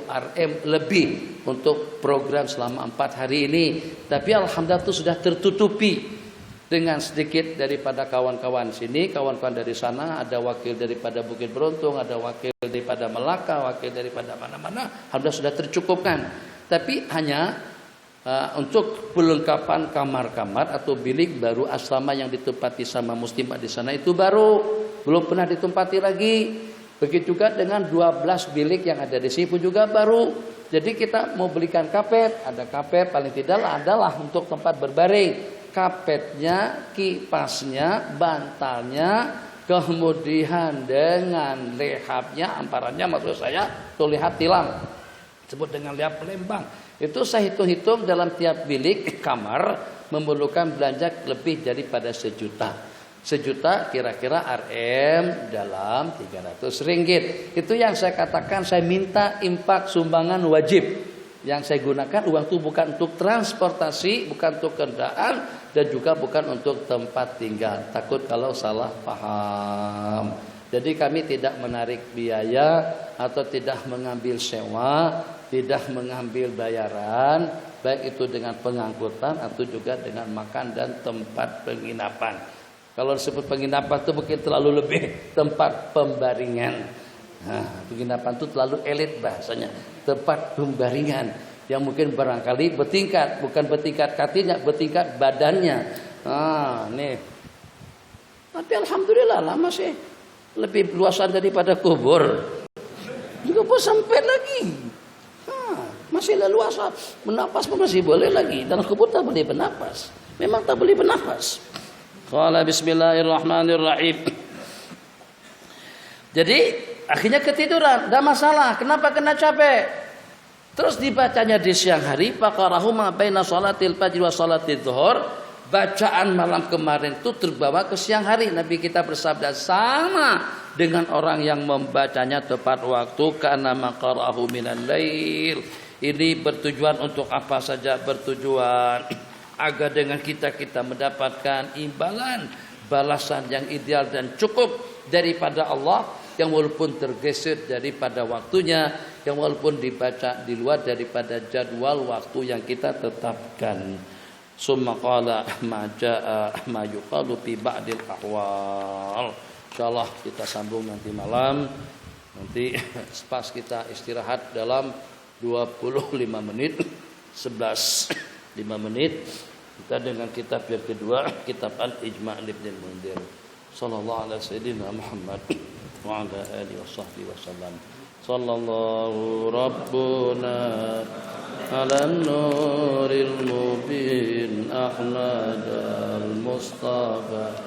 Rm lebih untuk program selama 4 hari ini. Tapi alhamdulillah itu sudah tertutupi dengan sedikit daripada kawan-kawan sini, kawan-kawan dari sana, ada wakil daripada Bukit Beruntung, ada wakil daripada Melaka, wakil daripada mana-mana, alhamdulillah sudah tercukupkan. Tapi hanya untuk perlengkapan kamar-kamar atau bilik baru asrama yang ditempati sama muslimat di sana itu baru, belum pernah ditempati lagi. Begitu juga dengan 12 bilik yang ada di sini pun juga baru. Jadi kita mau belikan kapet, ada kapet paling tidak adalah untuk tempat berbaring. Kapetnya, kipasnya, bantalnya, kemudian dengan lehapnya, amparannya maksud saya, itu lehap tilam, disebut dengan lehap pelembang. Itu saya hitung-hitung dalam tiap bilik kamar memerlukan belanja lebih daripada 1 juta. 1 juta kira-kira Rm dalam 300 ringgit. Itu yang saya katakan saya minta infak sumbangan wajib. Yang saya gunakan uang itu bukan untuk transportasi, bukan untuk kendaraan, dan juga bukan untuk tempat tinggal. Takut kalau salah paham. Jadi kami tidak menarik biaya atau tidak mengambil sewa, tidak mengambil bayaran, baik itu dengan pengangkutan atau juga dengan makan dan tempat penginapan. Kalau disebut penginapan itu mungkin terlalu lebih tempat pembaringan. Nah, penginapan itu terlalu elit bahasanya, tempat pembaringan yang mungkin barangkali bertingkat, bukan bertingkat kakinya, bertingkat badannya. Nih Tapi alhamdulillah lama sih, lebih luasan daripada kubur. Di kubur sempit lagi. Masih leluasa, bernapas pun masih boleh lagi. Dalam kubur tak boleh bernapas. Memang tak boleh bernapas. Qala bismillahirrahmanirrahim. Jadi akhirnya ketiduran, tidak masalah. Kenapa kena capek? Terus dibacanya di siang hari, faqarahuma baina salatil fajr wa salatil dhuhr. Bacaan malam kemarin itu terbawa ke siang hari. Nabi kita bersabda sama dengan orang yang membacanya tepat waktu, karena maqarahu minal lail. Ini bertujuan untuk apa saja? Bertujuan agar dengan kita mendapatkan imbalan, balasan yang ideal dan cukup daripada Allah, yang walaupun tergeser daripada waktunya, yang walaupun dibaca di luar daripada jadwal waktu yang kita tetapkan. Summa qala ma jaa ma yuqalu fi ba'dil ahwal. Insyaallah kita sambung nanti malam. Nanti pas kita istirahat dalam 25 menit, 5 menit kita dengan kitab yang kedua, kitab Al-Ijma' Ibnu Al-Mundhir. Sallallahu alaihi sayyidina Muhammad wa ala alihi washabbihi wasallam. Sallallahu rabbuna ala nuril mubin Ahmad al-Mustafa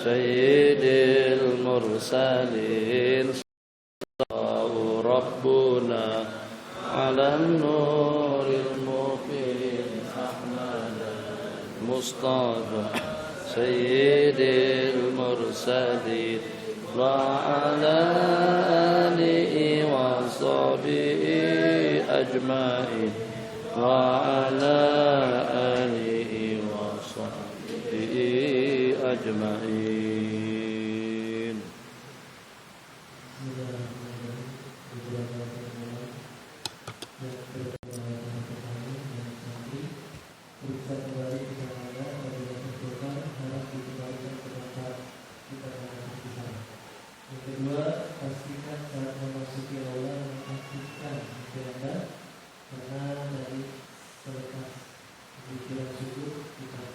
sayyidil mursalin. Sallallahu rabbuna ala nuril mubin Ahmad al-Mustafa sayyidil mursalin wa ala alihi wa sahbihi ajma'in wa ala alihi wa sahbihi ajma'in. Kedua, pastikan saat memasuki aula mengaktifkan pikiran, karena dari selepas pikiran subuh kita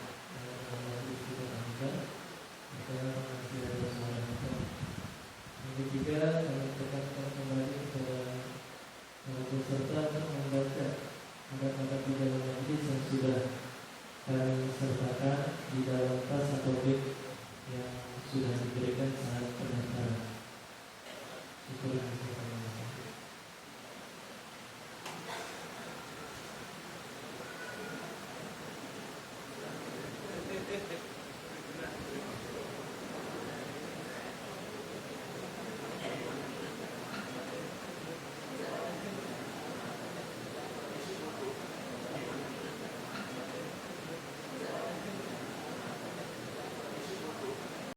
mengambil pikiran anda, kita masih ada suara. Yang ketiga, tekankan kembali kepada peserta untuk membaca tanda-tanda pikiran hadis yang sudah kami sertakan di dalam tas atau bib yang sudah diberikan